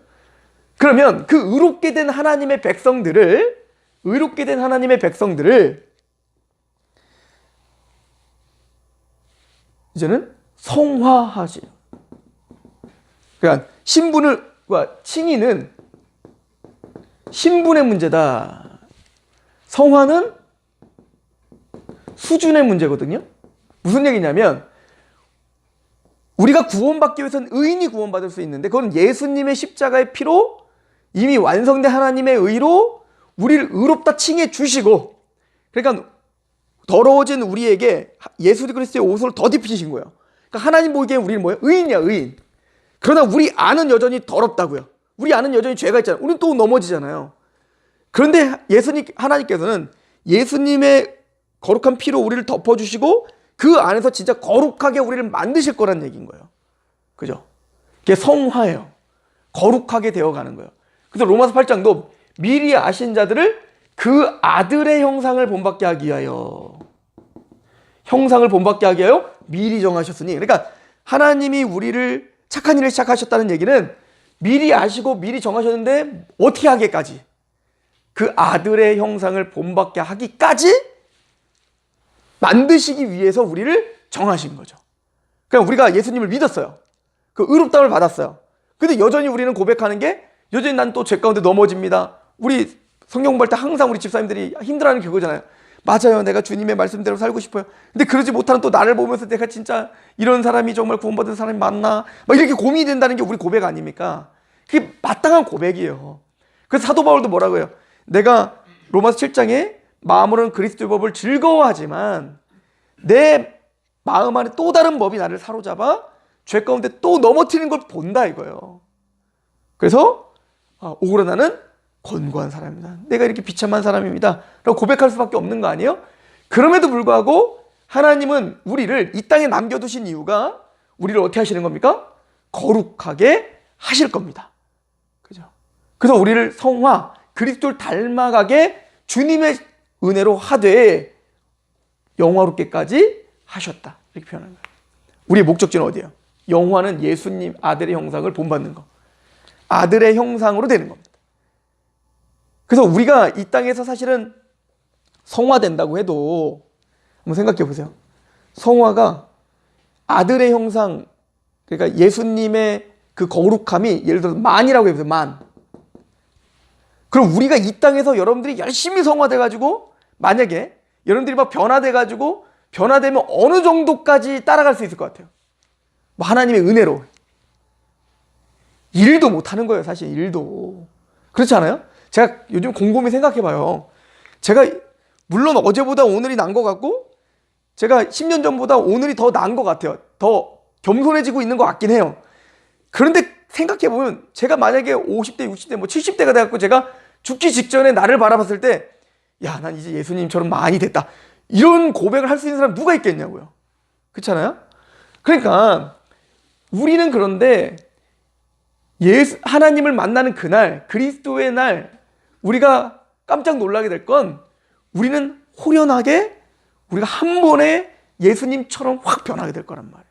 그러면 그 의롭게 된 하나님의 백성들을 이제는 성화하지. 그러니까 신분과 칭의는 신분의 문제다. 성화는 수준의 문제거든요. 무슨 얘기냐면 우리가 구원받기 위해서는 의인이 구원받을 수 있는데, 그건 예수님의 십자가의 피로 이미 완성된 하나님의 의로 우리를 의롭다 칭해 주시고, 그러니까 더러워진 우리에게 예수 그리스도의 옷을 더 입히신 거예요. 그러니까 하나님 보기에 우리는 뭐예요? 의인이야, 의인. 그러나 우리 안은 여전히 더럽다고요. 우리 안은 여전히 죄가 있잖아요. 우리는 또 넘어지잖아요. 그런데 하나님께서는 예수님의 거룩한 피로 우리를 덮어주시고 그 안에서 진짜 거룩하게 우리를 만드실 거란 얘기인 거예요. 그죠? 그게 성화예요. 거룩하게 되어가는 거예요. 그래서 로마서 8장도 미리 아신 자들을 그 아들의 형상을 본받게 하기 위하여 미리 정하셨으니, 그러니까 하나님이 우리를 착한 일을 시작하셨다는 얘기는 미리 아시고 미리 정하셨는데 어떻게 하기까지, 그 아들의 형상을 본받게 하기까지 만드시기 위해서 우리를 정하신 거죠. 그러니까 우리가 예수님을 믿었어요. 그 의롭다움을 받았어요. 근데 여전히 우리는 고백하는 게, 여전히 난 또 죄 가운데 넘어집니다. 우리 성경 공부할 때 항상 우리 집사님들이 힘들어하는 게 그거잖아요. 맞아요, 내가 주님의 말씀대로 살고 싶어요. 근데 그러지 못하는 또 나를 보면서 내가 진짜 이런 사람이 정말 구원받은 사람이 맞나, 막 이렇게 고민이 된다는 게 우리 고백 아닙니까? 그게 마땅한 고백이에요. 그래서 사도 바울도 뭐라고 해요? 내가 로마서 7장에 마음으로는 그리스도의 법을 즐거워하지만 내 마음 안에 또 다른 법이 나를 사로잡아 죄 가운데 또 넘어뜨리는 걸 본다 이거예요. 그래서 오히려 나는 권고한 사람입니다. 내가 이렇게 비참한 사람입니다 라고 고백할 수밖에 없는 거 아니에요? 그럼에도 불구하고 하나님은 우리를 이 땅에 남겨두신 이유가 우리를 어떻게 하시는 겁니까? 거룩하게 하실 겁니다. 그죠? 그래서 우리를 성화, 그리스도를 닮아가게 주님의 은혜로 하되 영화롭게까지 하셨다, 이렇게 표현하는 거예요. 우리의 목적지는 어디예요? 영화는 예수님 아들의 형상을 본받는 거, 아들의 형상으로 되는 겁니다. 그래서 우리가 이 땅에서 사실은 성화된다고 해도 한번 생각해 보세요. 성화가 아들의 형상, 그러니까 예수님의 그 거룩함이 예를 들어서 만이라고 해보세요. 만. 그럼 우리가 이 땅에서 여러분들이 열심히 성화돼가지고 만약에 여러분들이 막 변화되면 어느 정도까지 따라갈 수 있을 것 같아요? 뭐 하나님의 은혜로 일도 못하는 거예요. 사실 일도. 그렇지 않아요? 제가 요즘 곰곰이 생각해봐요. 제가 물론 어제보다 오늘이 난 것 같고 제가 10년 전보다 오늘이 더 나은 것 같아요. 더 겸손해지고 있는 것 같긴 해요. 그런데 생각해보면 제가 만약에 50대, 60대, 뭐 70대가 돼갖고 제가 죽기 직전에 나를 바라봤을 때, 야, 난 이제 예수님처럼 많이 됐다, 이런 고백을 할 수 있는 사람 누가 있겠냐고요. 그렇잖아요? 그러니까 우리는 그런데 하나님을 만나는 그날, 그리스도의 날 우리가 깜짝 놀라게 될 건 우리는 호련하게 우리가 한 번에 예수님처럼 확 변하게 될 거란 말이에요.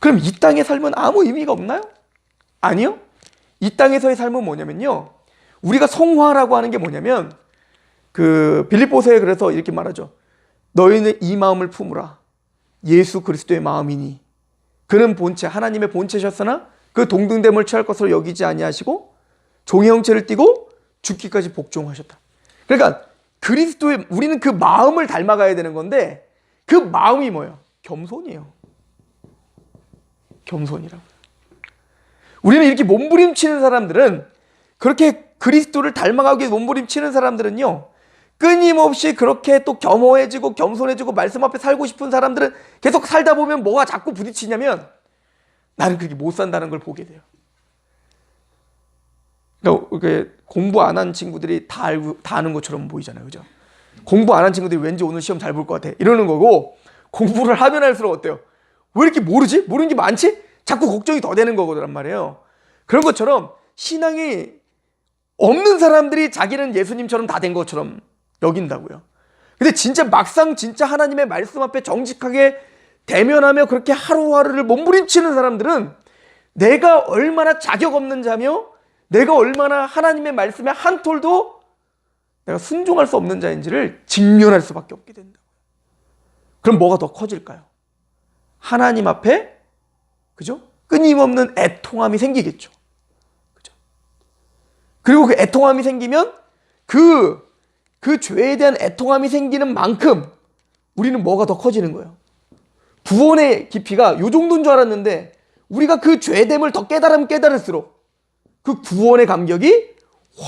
그럼 이 땅의 삶은 아무 의미가 없나요? 아니요. 이 땅에서의 삶은 뭐냐면요, 우리가 성화라고 하는 게 뭐냐면 빌립보서에 그래서 이렇게 말하죠. 너희는 이 마음을 품으라. 예수 그리스도의 마음이니 그는 본체, 하나님의 본체셨으나 그 동등됨을 취할 것으로 여기지 아니하시고 종의 형체를 띠고 죽기까지 복종하셨다. 그러니까 우리는 그 마음을 닮아가야 되는 건데 그 마음이 뭐예요? 겸손이에요. 겸손이라고. 우리는 이렇게 몸부림치는 사람들은, 그렇게 그리스도를 닮아가기 위해 몸부림치는 사람들은요, 끊임없이 그렇게 또 겸허해지고 겸손해지고 말씀 앞에 살고 싶은 사람들은 계속 살다 보면 뭐가 자꾸 부딪히냐면 나는 그렇게 못 산다는 걸 보게 돼요. 그러니까 공부 안 한 친구들이 다 아는 것처럼 보이잖아요. 그죠? 공부 안 한 친구들이 왠지 오늘 시험 잘 볼 것 같아 이러는 거고, 공부를 하면 할수록 어때요? 왜 이렇게 모르지? 모르는 게 많지? 자꾸 걱정이 더 되는 거거든 말이에요. 그런 것처럼 신앙이 없는 사람들이 자기는 예수님처럼 다 된 것처럼 여긴다고요. 근데 진짜 막상 진짜 하나님의 말씀 앞에 정직하게 대면하며 그렇게 하루하루를 몸부림치는 사람들은 내가 얼마나 자격 없는 자며 내가 얼마나 하나님의 말씀에 한 톨도 내가 순종할 수 없는 자인지를 직면할 수밖에 없게 된다. 그럼 뭐가 더 커질까요? 하나님 앞에, 그죠? 끊임없는 애통함이 생기겠죠. 그죠? 그리고 그 애통함이 생기면 그 죄에 대한 애통함이 생기는 만큼 우리는 뭐가 더 커지는 거예요? 구원의 깊이가 요 정도인 줄 알았는데 우리가 그 죄됨을 더 깨달으면 깨달을수록 그 구원의 감격이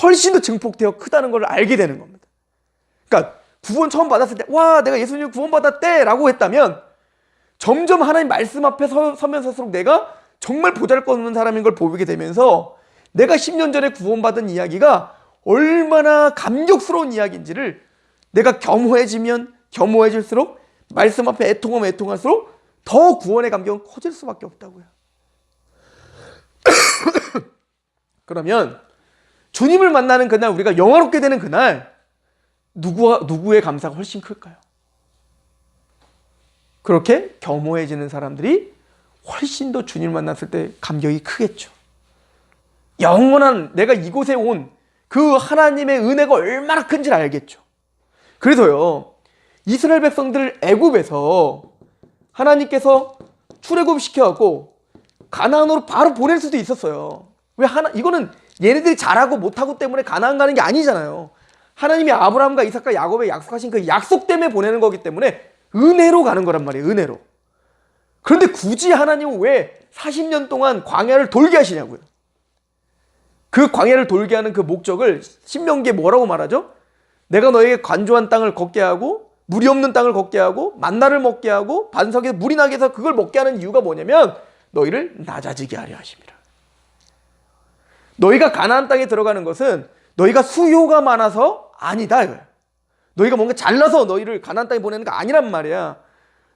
훨씬 더 증폭되어 크다는 걸 알게 되는 겁니다. 그러니까 구원 처음 받았을 때 와, 내가 예수님 구원 받았대 라고 했다면 점점 하나님 말씀 앞에 서면 서수록 내가 정말 보잘것없는 사람인 걸 보게 되면서 내가 10년 전에 구원받은 이야기가 얼마나 감격스러운 이야기인지를 내가 겸허해지면 겸허해질수록 말씀 앞에 애통할수록 더 구원의 감격은 커질 수밖에 없다고요. 그러면 주님을 만나는 그날, 우리가 영화롭게 되는 그날, 누구의 감사가 훨씬 클까요? 그렇게 겸허해지는 사람들이 훨씬 더 주님을 만났을 때 감격이 크겠죠. 영원한 내가 이곳에 온 그 하나님의 은혜가 얼마나 큰지를 알겠죠. 그래서요, 이스라엘 백성들을 애굽에서 하나님께서 출애굽시켜갖고 가나안으로 바로 보낼 수도 있었어요. 이거는 얘네들이 잘하고 못하고 때문에 가나안 가는 게 아니잖아요. 하나님이 아브라함과 이삭과 야곱에 약속하신 그 약속 때문에 보내는 거기 때문에 은혜로 가는 거란 말이에요. 은혜로. 그런데 굳이 하나님은 왜 40년 동안 광야를 돌게 하시냐고요. 그 광야를 돌게 하는 그 목적을 신명기에 뭐라고 말하죠? 내가 너에게 간조한 땅을 걷게 하고 물이 없는 땅을 걷게 하고 만나를 먹게 하고 반석에 물이 나게 해서 그걸 먹게 하는 이유가 뭐냐면 너희를 낮아지게 하려 하십니다. 너희가 가나안 땅에 들어가는 것은 너희가 수요가 많아서 아니다 이거야. 너희가 뭔가 잘나서 너희를 가나안 땅에 보내는 거 아니란 말이야.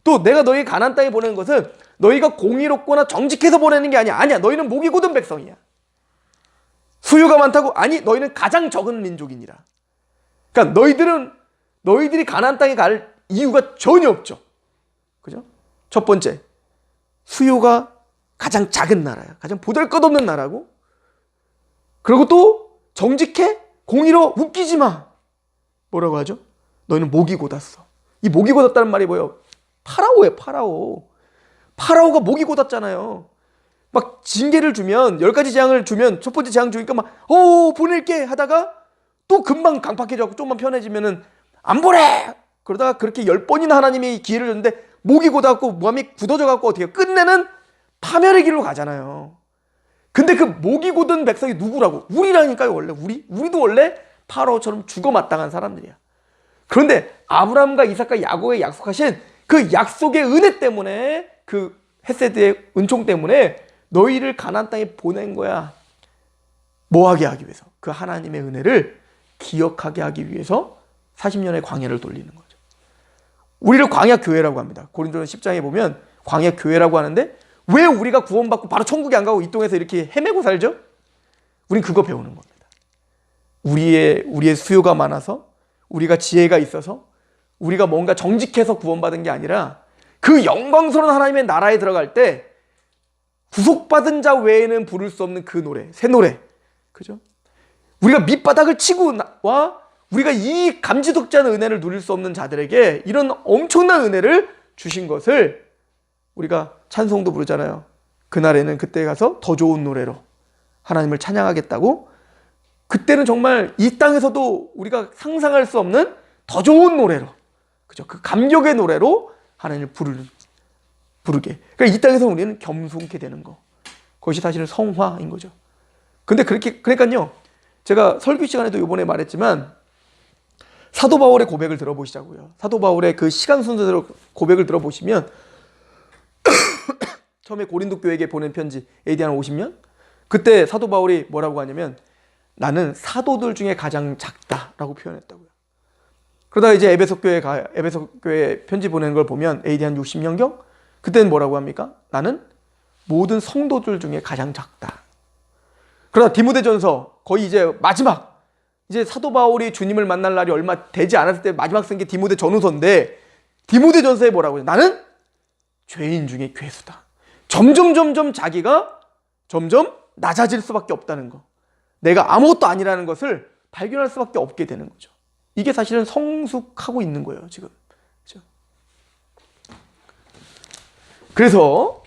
또 내가 너희 가나안 땅에 보내는 것은 너희가 공의롭거나 정직해서 보내는 게 아니야. 아니야. 너희는 목이 곧은 백성이야. 수요가 많다고? 아니, 너희는 가장 적은 민족이니라. 그러니까 너희들이 가나안 땅에 갈 이유가 전혀 없죠. 그죠? 첫 번째, 수요가 가장 작은 나라야. 가장 보잘것없는 나라고. 그리고 또 정직해? 공의로 웃기지 마. 뭐라고 하죠? 너희는 목이 곧았어. 이 목이 곧았다는 말이 뭐예요? 파라오예요, 파라오. 파라오가 목이 곧았잖아요. 막 징계를 주면 10가지 재앙을 주면 첫 번째 재앙 주니까 막 보낼게 하다가 또 금방 강팍해져서 좀만 편해지면은 안 보내. 그러다가 그렇게 10번이나 하나님이 기회를 줬는데 목이 곧았고 몸이 굳어져 갖고 어떻게 해요? 끝내는 파멸의 길로 가잖아요. 근데 그 목이 곧은 백성이 누구라고? 우리라니까요. 원래 우리도 원래 파라오처럼 죽어 마땅한 사람들이야. 그런데 아브라함과 이삭과 야곱에 약속하신 그 약속의 은혜 때문에, 그 헤세드의 은총 때문에 너희를 가나안 땅에 보낸 거야. 뭐하게 하기 위해서? 그 하나님의 은혜를 기억하게 하기 위해서 40년의 광야를 돌리는 거죠. 우리를 광야 교회라고 합니다. 고린도전 10장에 보면 광야 교회라고 하는데 왜 우리가 구원받고 바로 천국에 안 가고 이 땅에서 이렇게 헤매고 살죠? 우린 그거 배우는 겁니다. 우리의 수요가 많아서, 우리가 지혜가 있어서, 우리가 뭔가 정직해서 구원받은 게 아니라 그 영광스러운 하나님의 나라에 들어갈 때 구속받은 자 외에는 부를 수 없는 그 노래, 새 노래. 그죠? 우리가 밑바닥을 치고 와 우리가 이 감지독지 않은 은혜를 누릴 수 없는 자들에게 이런 엄청난 은혜를 주신 것을 우리가 찬송도 부르잖아요. 그날에는 그때 가서 더 좋은 노래로 하나님을 찬양하겠다고. 그때는 정말 이 땅에서도 우리가 상상할 수 없는 더 좋은 노래로, 그죠? 그 감격의 노래로 하나님을 부르게. 그러니까 이 땅에서 우리는 겸손케 되는 거. 그것이 사실은 성화인 거죠. 근데 그러니까요. 제가 설교 시간에도 이번에 말했지만 사도 바울의 고백을 들어보시자고요. 사도 바울의 그 시간 순서대로 고백을 들어보시면 처음에 고린도 교회에게 보낸 편지 AD 한 50년? 그때 사도 바울이 뭐라고 하냐면 나는 사도들 중에 가장 작다라고 표현했다고요. 그러다가 이제 에베소 교회에 편지 보내는 걸 보면 AD 한 60년경? 그때는 뭐라고 합니까? 나는 모든 성도들 중에 가장 작다. 그러다 디모데전서 거의 이제 마지막, 이제 사도 바울이 주님을 만날 날이 얼마 되지 않았을 때 마지막 쓴 게 디모데 전후서인데 디모데전서에 뭐라고 해요? 나는 죄인 중에 괴수다. 점점 자기가 점점 낮아질 수밖에 없다는 거. 내가 아무것도 아니라는 것을 발견할 수밖에 없게 되는 거죠. 이게 사실은 성숙하고 있는 거예요, 지금. 그렇죠? 그래서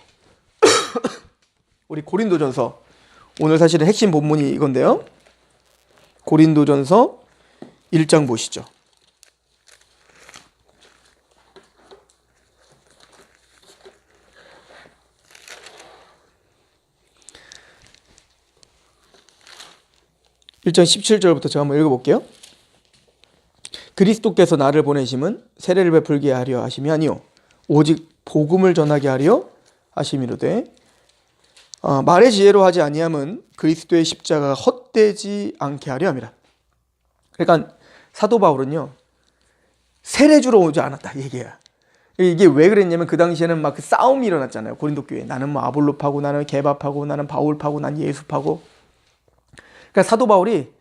우리 고린도전서, 오늘 사실은 핵심 본문이 이건데요. 고린도전서 1장 보시죠. (1장) 17절부터 제가 한번 읽어볼게요. 그리스도께서 나를 보내심은 세례를 베풀게 하려 하심이 아니요 오직 복음을 전하게 하려 하심이로되 말의 지혜로 하지 아니함은 그리스도의 십자가가 헛되지 않게 하려 함이라. 그러니까 사도 바울은요 세례 주러 오지 않았다 얘기야. 이게 왜 그랬냐면 그 당시에는 막 그 싸움이 일어났잖아요. 고린도 교회. 나는 뭐 아볼로 파고, 나는 게바 파고, 나는 바울 파고, 난 예수 파고. 그러니까 사도 바울이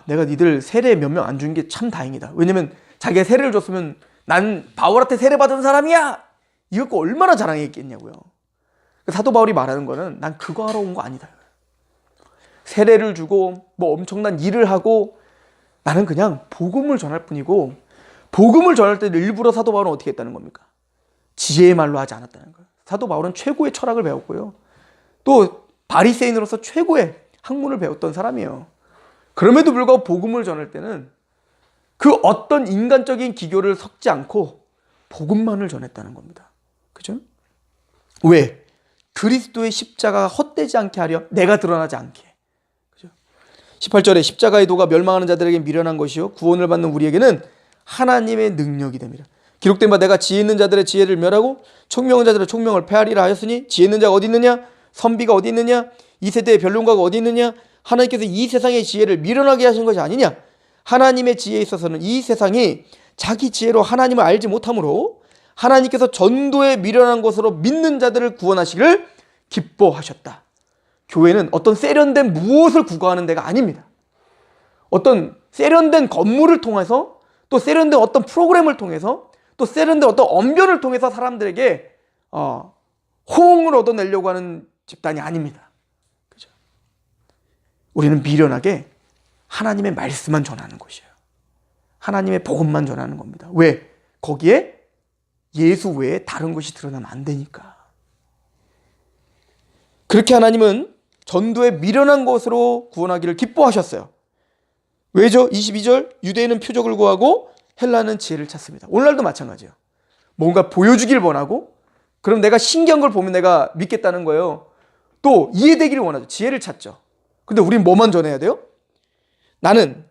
내가 니들 세례 몇 명 안 준 게 참 다행이다. 왜냐면 자기가 세례를 줬으면 난 바울한테 세례 받은 사람이야. 이거 얼마나 자랑했겠냐고요. 사도 바울이 말하는 거는 난 그거 하러 온 거 아니다. 세례를 주고 뭐 엄청난 일을 하고 나는 그냥 복음을 전할 뿐이고, 복음을 전할 때 일부러 사도 바울은 어떻게 했다는 겁니까? 지혜의 말로 하지 않았다는 거예요. 사도 바울은 최고의 철학을 배웠고요. 또 바리새인으로서 최고의 학문을 배웠던 사람이에요. 그럼에도 불구하고 복음을 전할 때는 그 어떤 인간적인 기교를 섞지 않고 복음만을 전했다는 겁니다. 그죠? 왜? 그리스도의 십자가가 헛되지 않게 하려, 내가 드러나지 않게. 그죠? 18절에 십자가의 도가 멸망하는 자들에게 미련한 것이요 구원을 받는 우리에게는 하나님의 능력이 됩니다. 기록된 바 내가 지혜 있는 자들의 지혜를 멸하고 총명한 자들의 총명을 패하리라 하였으니 지혜 있는 자가 어디 있느냐? 선비가 어디 있느냐? 이 세대의 변론가가 어디 있느냐? 하나님께서 이 세상의 지혜를 미련하게 하신 것이 아니냐? 하나님의 지혜에 있어서는 이 세상이 자기 지혜로 하나님을 알지 못하므로 하나님께서 전도에 미련한 것으로 믿는 자들을 구원하시기를 기뻐하셨다. 교회는 어떤 세련된 무엇을 구가하는 데가 아닙니다. 어떤 세련된 건물을 통해서, 또 세련된 어떤 프로그램을 통해서, 또 세련된 어떤 언변을 통해서 사람들에게 호응을 얻어내려고 하는 집단이 아닙니다. 그죠? 우리는 미련하게 하나님의 말씀만 전하는 것이에요. 하나님의 복음만 전하는 겁니다. 왜? 거기에 예수 외에 다른 것이 드러나면 안 되니까. 그렇게 하나님은 전도에 미련한 것으로 구원하기를 기뻐하셨어요. 왜죠? 22절 유대인은 표적을 구하고 헬라는 지혜를 찾습니다. 오늘날도 마찬가지예요. 뭔가 보여주길 원하고, 그럼 내가 신기한 걸 보면 내가 믿겠다는 거예요. 또 이해되기를 원하죠. 지혜를 찾죠. 근데 우린 뭐만 전해야 돼요? 나는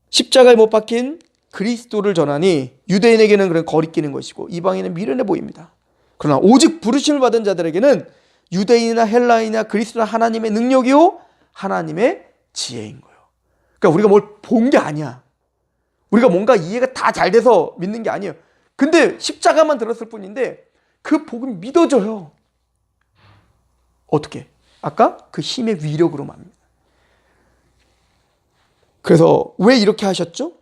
십자가에 못 박힌 그리스도를 전하니 유대인에게는 그런 거리끼는 것이고 이방인은 미련해 보입니다. 그러나 오직 부르심을 받은 자들에게는 유대인이나 헬라인이나 그리스도나 하나님의 능력이요 하나님의 지혜인 거예요. 그러니까 우리가 뭘 본 게 아니야. 우리가 뭔가 이해가 다 잘 돼서 믿는 게 아니에요. 근데 십자가만 들었을 뿐인데 그 복음이 믿어져요. 어떻게? 아까 그 힘의 위력으로만. 그래서 왜 이렇게 하셨죠?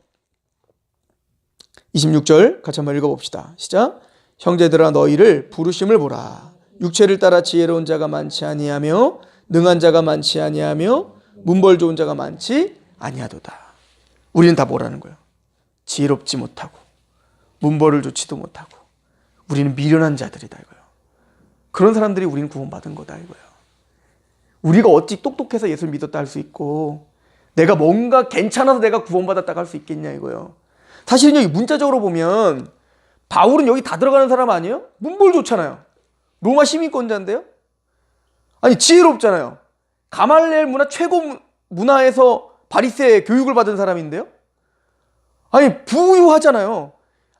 26절 같이 한번 읽어봅시다. 시작. 형제들아 너희를 부르심을 보라. 육체를 따라 지혜로운 자가 많지 아니하며 능한 자가 많지 아니하며 문벌 좋은 자가 많지 아니하도다. 우리는 다 뭐라는 거예요? 지혜롭지 못하고 문벌을 좋지도 못하고 우리는 미련한 자들이다 이거예요. 그런 사람들이 우리는 구원받은 거다 이거예요. 우리가 어찌 똑똑해서 예수를 믿었다 할 수 있고 내가 뭔가 괜찮아서 내가 구원받았다고 할 수 있겠냐 이거예요. 사실은 여기 문자적으로 보면 바울은 여기 다 들어가는 사람 아니에요? 문벌 좋잖아요. 로마 시민권자인데요. 아니 지혜롭잖아요. 가말리엘 문화 최고 문화에서 바리새 교육을 받은 사람인데요. 아니 부유하잖아요.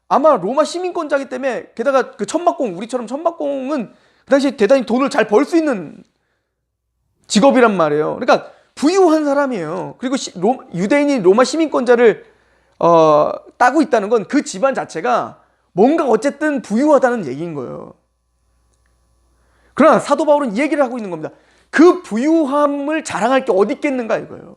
아마 로마 시민권자이기 때문에 게다가 그 천막공 우리처럼 천막공은 그 당시 대단히 돈을 잘 벌 수 있는 직업이란 말이에요. 그러니까 부유한 사람이에요. 그리고 유대인이 로마 시민권자를 따고 있다는 건 그 집안 자체가 뭔가 어쨌든 부유하다는 얘기인 거예요. 그러나 사도 바울은 이 얘기를 하고 있는 겁니다. 그 부유함을 자랑할 게 어디 있겠는가 이거예요.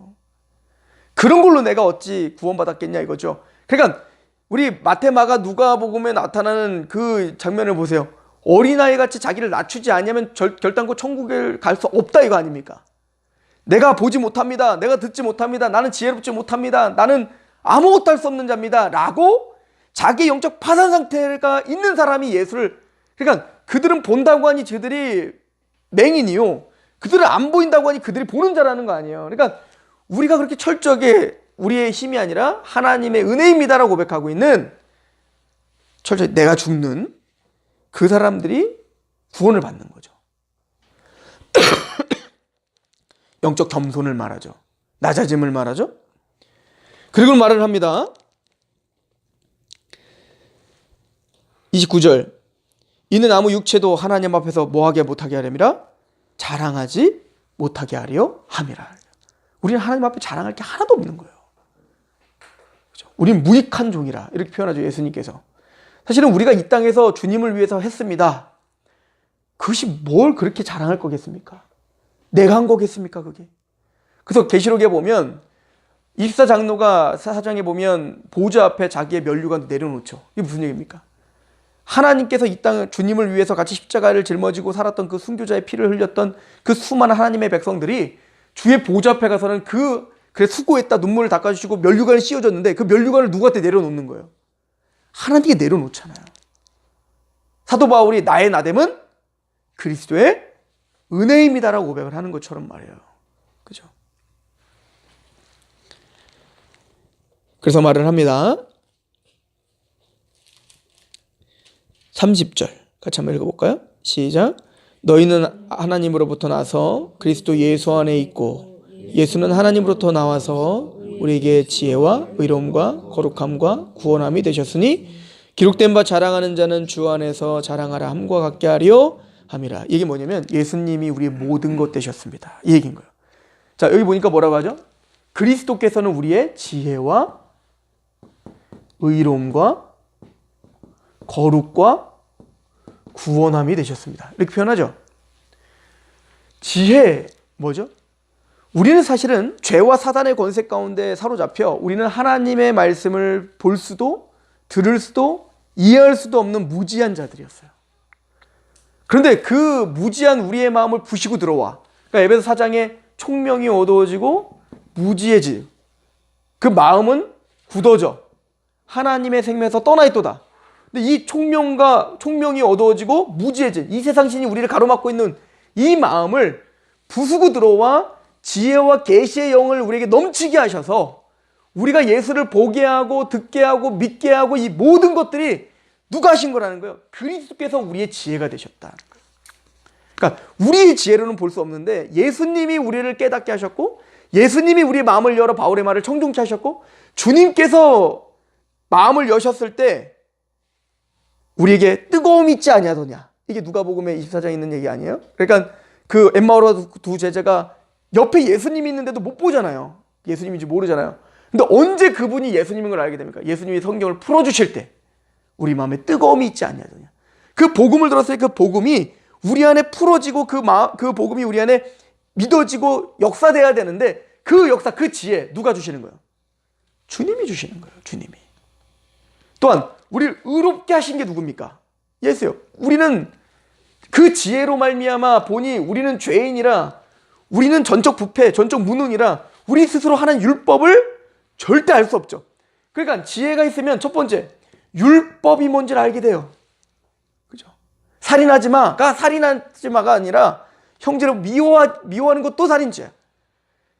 그런 걸로 내가 어찌 구원받았겠냐 이거죠. 그러니까 우리 마태, 마가, 누가복음에 나타나는 그 장면을 보세요. 어린아이같이 자기를 낮추지 않으면 결단코 천국에 갈 수 없다 이거 아닙니까? 내가 보지 못합니다. 내가 듣지 못합니다. 나는 지혜롭지 못합니다. 나는 아무것도 할 수 없는 자입니다. 라고 자기 영적 파산 상태가 있는 사람이 예수를, 그러니까 그들은 본다고 하니 저들이 맹인이요. 그들은 안 보인다고 하니 그들이 보는 자라는 거 아니에요. 그러니까 우리가 그렇게 철저하게 우리의 힘이 아니라 하나님의 은혜입니다라고 고백하고 있는 철저히 내가 죽는 그 사람들이 구원을 받는 거죠. 영적 겸손을 말하죠. 낮아짐을 말하죠. 그리고 말을 합니다. 29절. 이는 아무 육체도 하나님 앞에서 뭐하게 못하게 하려니라? 자랑하지 못하게 하려 함이라. 우리는 하나님 앞에 자랑할 게 하나도 없는 거예요. 그렇죠? 우리는 무익한 종이라 이렇게 표현하죠. 예수님께서. 사실은 우리가 이 땅에서 주님을 위해서 했습니다. 그것이 뭘 그렇게 자랑할 거겠습니까? 내가 한 거겠습니까 그게? 그래서 계시록에 보면 24장로가 사장에 보면 보좌 앞에 자기의 면류관도 내려놓죠. 이게 무슨 얘기입니까? 하나님께서 이 땅을 주님을 위해서 같이 십자가를 짊어지고 살았던 그 순교자의 피를 흘렸던 그 수많은 하나님의 백성들이 주의 보좌 앞에 가서는 그래 수고했다 눈물을 닦아주시고 면류관을 씌워줬는데 그 면류관을 누구한테 내려놓는 거예요? 하나님께 내려놓잖아요. 사도 바울이 나의 나됨은 그리스도의 은혜입니다라고 고백을 하는 것처럼 말이에요. 그죠? 그래서 말을 합니다. 30절 같이 한번 읽어볼까요? 시작. 너희는 하나님으로부터 나서 그리스도 예수 안에 있고 예수는 하나님으로부터 나와서 우리에게 지혜와 의로움과 거룩함과 구원함이 되셨으니 기록된 바 자랑하는 자는 주 안에서 자랑하라 함과 같게 하려 함이라. 이게 뭐냐면 예수님이 우리의 모든 것 되셨습니다. 이 얘기인 거예요. 자, 여기 보니까 뭐라고 하죠? 그리스도께서는 우리의 지혜와 의로움과 거룩과 구원함이 되셨습니다. 이렇게 표현하죠. 지혜 뭐죠? 우리는 사실은 죄와 사단의 권세 가운데 사로잡혀 우리는 하나님의 말씀을 볼 수도 들을 수도 이해할 수도 없는 무지한 자들이었어요. 그런데 그 무지한 우리의 마음을 부시고 들어와. 그러니까 에베소 4장에 총명이 어두워지고 무지해지. 그 마음은 굳어져. 하나님의 생명에서 떠나 있도다. 근데 이 총명이 어두워지고 무지해진 이 세상 신이 우리를 가로막고 있는 이 마음을 부수고 들어와 지혜와 계시의 영을 우리에게 넘치게 하셔서 우리가 예수를 보게 하고 듣게 하고 믿게 하고 이 모든 것들이 누가 하신 거라는 거예요? 그리스도께서 우리의 지혜가 되셨다. 그러니까 우리의 지혜로는 볼 수 없는데 예수님이 우리를 깨닫게 하셨고 예수님이 우리의 마음을 열어 바울의 말을 청종케 하셨고 주님께서 마음을 여셨을 때 우리에게 뜨거움이 있지 아니하더냐. 이게 누가복음의 24장에 있는 얘기 아니에요? 그러니까 그 엠마오로 두 제자가 옆에 예수님이 있는데도 못 보잖아요. 예수님인지 모르잖아요. 근데 언제 그분이 예수님인 걸 알게 됩니까? 예수님이 성경을 풀어주실 때 우리 마음에 뜨거움이 있지 아니하더냐. 그 그 복음을 들었을 때 그 복음이 우리 안에 풀어지고 그 복음이 우리 안에 믿어지고 역사돼야 되는데 그 역사, 그 지혜 누가 주시는 거예요? 주님이 주시는 거예요. 주님이. 또한 우리를 의롭게 하신 게 누굽니까? 예수요. 우리는 그 지혜로 말미암아 보니 우리는 죄인이라, 우리는 전적 부패, 전적 무능이라 우리 스스로 하는 율법을 절대 알 수 없죠. 그러니까 지혜가 있으면 첫 번째, 율법이 뭔지를 알게 돼요. 그죠? 살인하지 마가 살인하지 마가 아니라 형제를 미워하는 것도 살인죄야.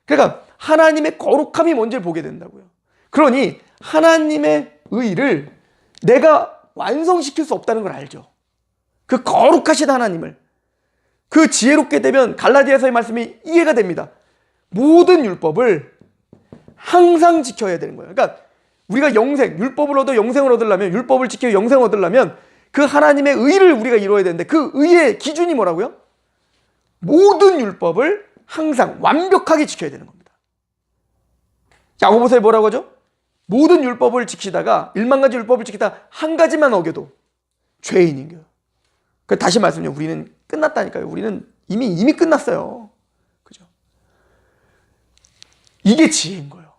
그러니까 하나님의 거룩함이 뭔지를 보게 된다고요. 그러니 하나님의 의를 내가 완성시킬 수 없다는 걸 알죠. 그 거룩하신 하나님을. 그 지혜롭게 되면 갈라디아서의 말씀이 이해가 됩니다. 모든 율법을 항상 지켜야 되는 거예요. 그러니까 우리가 영생, 율법을 얻어 영생을 얻으려면, 율법을 지켜 영생을 얻으려면 그 하나님의 의를 우리가 이루어야 되는데 그 의의 기준이 뭐라고요? 모든 율법을 항상 완벽하게 지켜야 되는 겁니다. 야고보서에 뭐라고 하죠? 모든 율법을 지키다가 1만 가지 율법을 지키다가 한 가지만 어겨도 죄인인 거예요. 다시 말씀드려요. 우리는 끝났다니까요. 우리는 이미 끝났어요. 그죠? 이게 지혜인 거예요.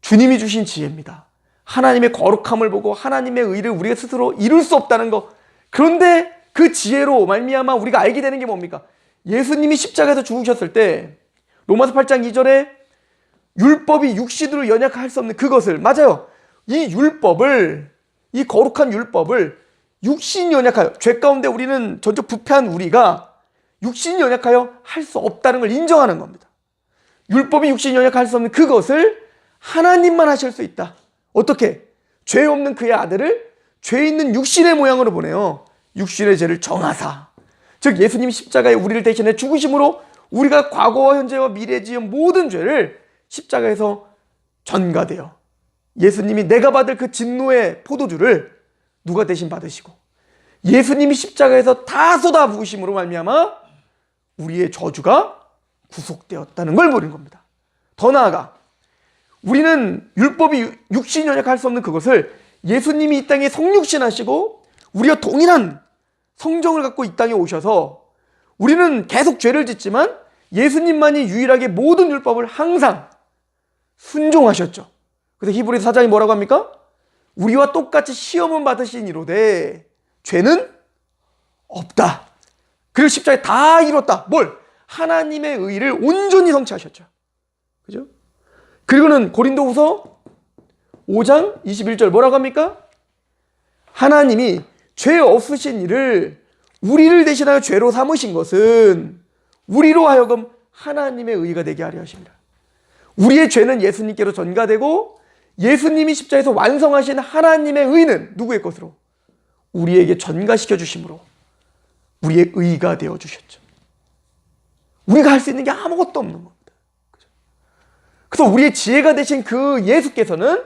주님이 주신 지혜입니다. 하나님의 거룩함을 보고 하나님의 의를 우리가 스스로 이룰 수 없다는 거. 그런데 그 지혜로 말미암아 우리가 알게 되는 게 뭡니까? 예수님이 십자가에서 죽으셨을 때 로마서 8장 2절에 율법이 육신으로 연약할 수 없는 그것을, 맞아요. 이 율법을, 이 거룩한 율법을 육신이 연약하여, 죄 가운데 우리는 전적 부패한 우리가 육신이 연약하여 할 수 없다는 걸 인정하는 겁니다. 율법이 육신이 연약할 수 없는 그것을 하나님만 하실 수 있다. 어떻게? 죄 없는 그의 아들을 죄 있는 육신의 모양으로 보내요. 육신의 죄를 정하사. 즉 예수님 십자가에 우리를 대신해 죽으심으로 우리가 과거와 현재와 미래에 지은 모든 죄를 십자가에서 전가되어 예수님이 내가 받을 그 진노의 포도주를 누가 대신 받으시고 예수님이 십자가에서 다 쏟아 부으심으로 말미암아 우리의 저주가 구속되었다는 걸 보는 겁니다. 더 나아가 우리는 율법이 육신이 연약할 수 없는 그것을 예수님이 이 땅에 성육신하시고 우리와 동일한 성정을 갖고 이 땅에 오셔서 우리는 계속 죄를 짓지만 예수님만이 유일하게 모든 율법을 항상 순종하셨죠. 그래서 히브리서 4장이 뭐라고 합니까? 우리와 똑같이 시험은 받으신 이로되 죄는 없다. 그리고 십자가에 다 이뤘다. 뭘? 하나님의 의를 온전히 성취하셨죠. 그죠? 그리고는 고린도후서 5장 21절 뭐라고 합니까? 하나님이 죄 없으신 이를 우리를 대신하여 죄로 삼으신 것은 우리로 하여금 하나님의 의가 되게 하려 하십니다. 우리의 죄는 예수님께로 전가되고 예수님이 십자가에서 완성하신 하나님의 의는 누구의 것으로? 우리에게 전가시켜 주심으로 우리의 의가 되어 주셨죠. 우리가 할 수 있는 게 아무것도 없는 겁니다. 그래서 우리의 지혜가 되신 그 예수께서는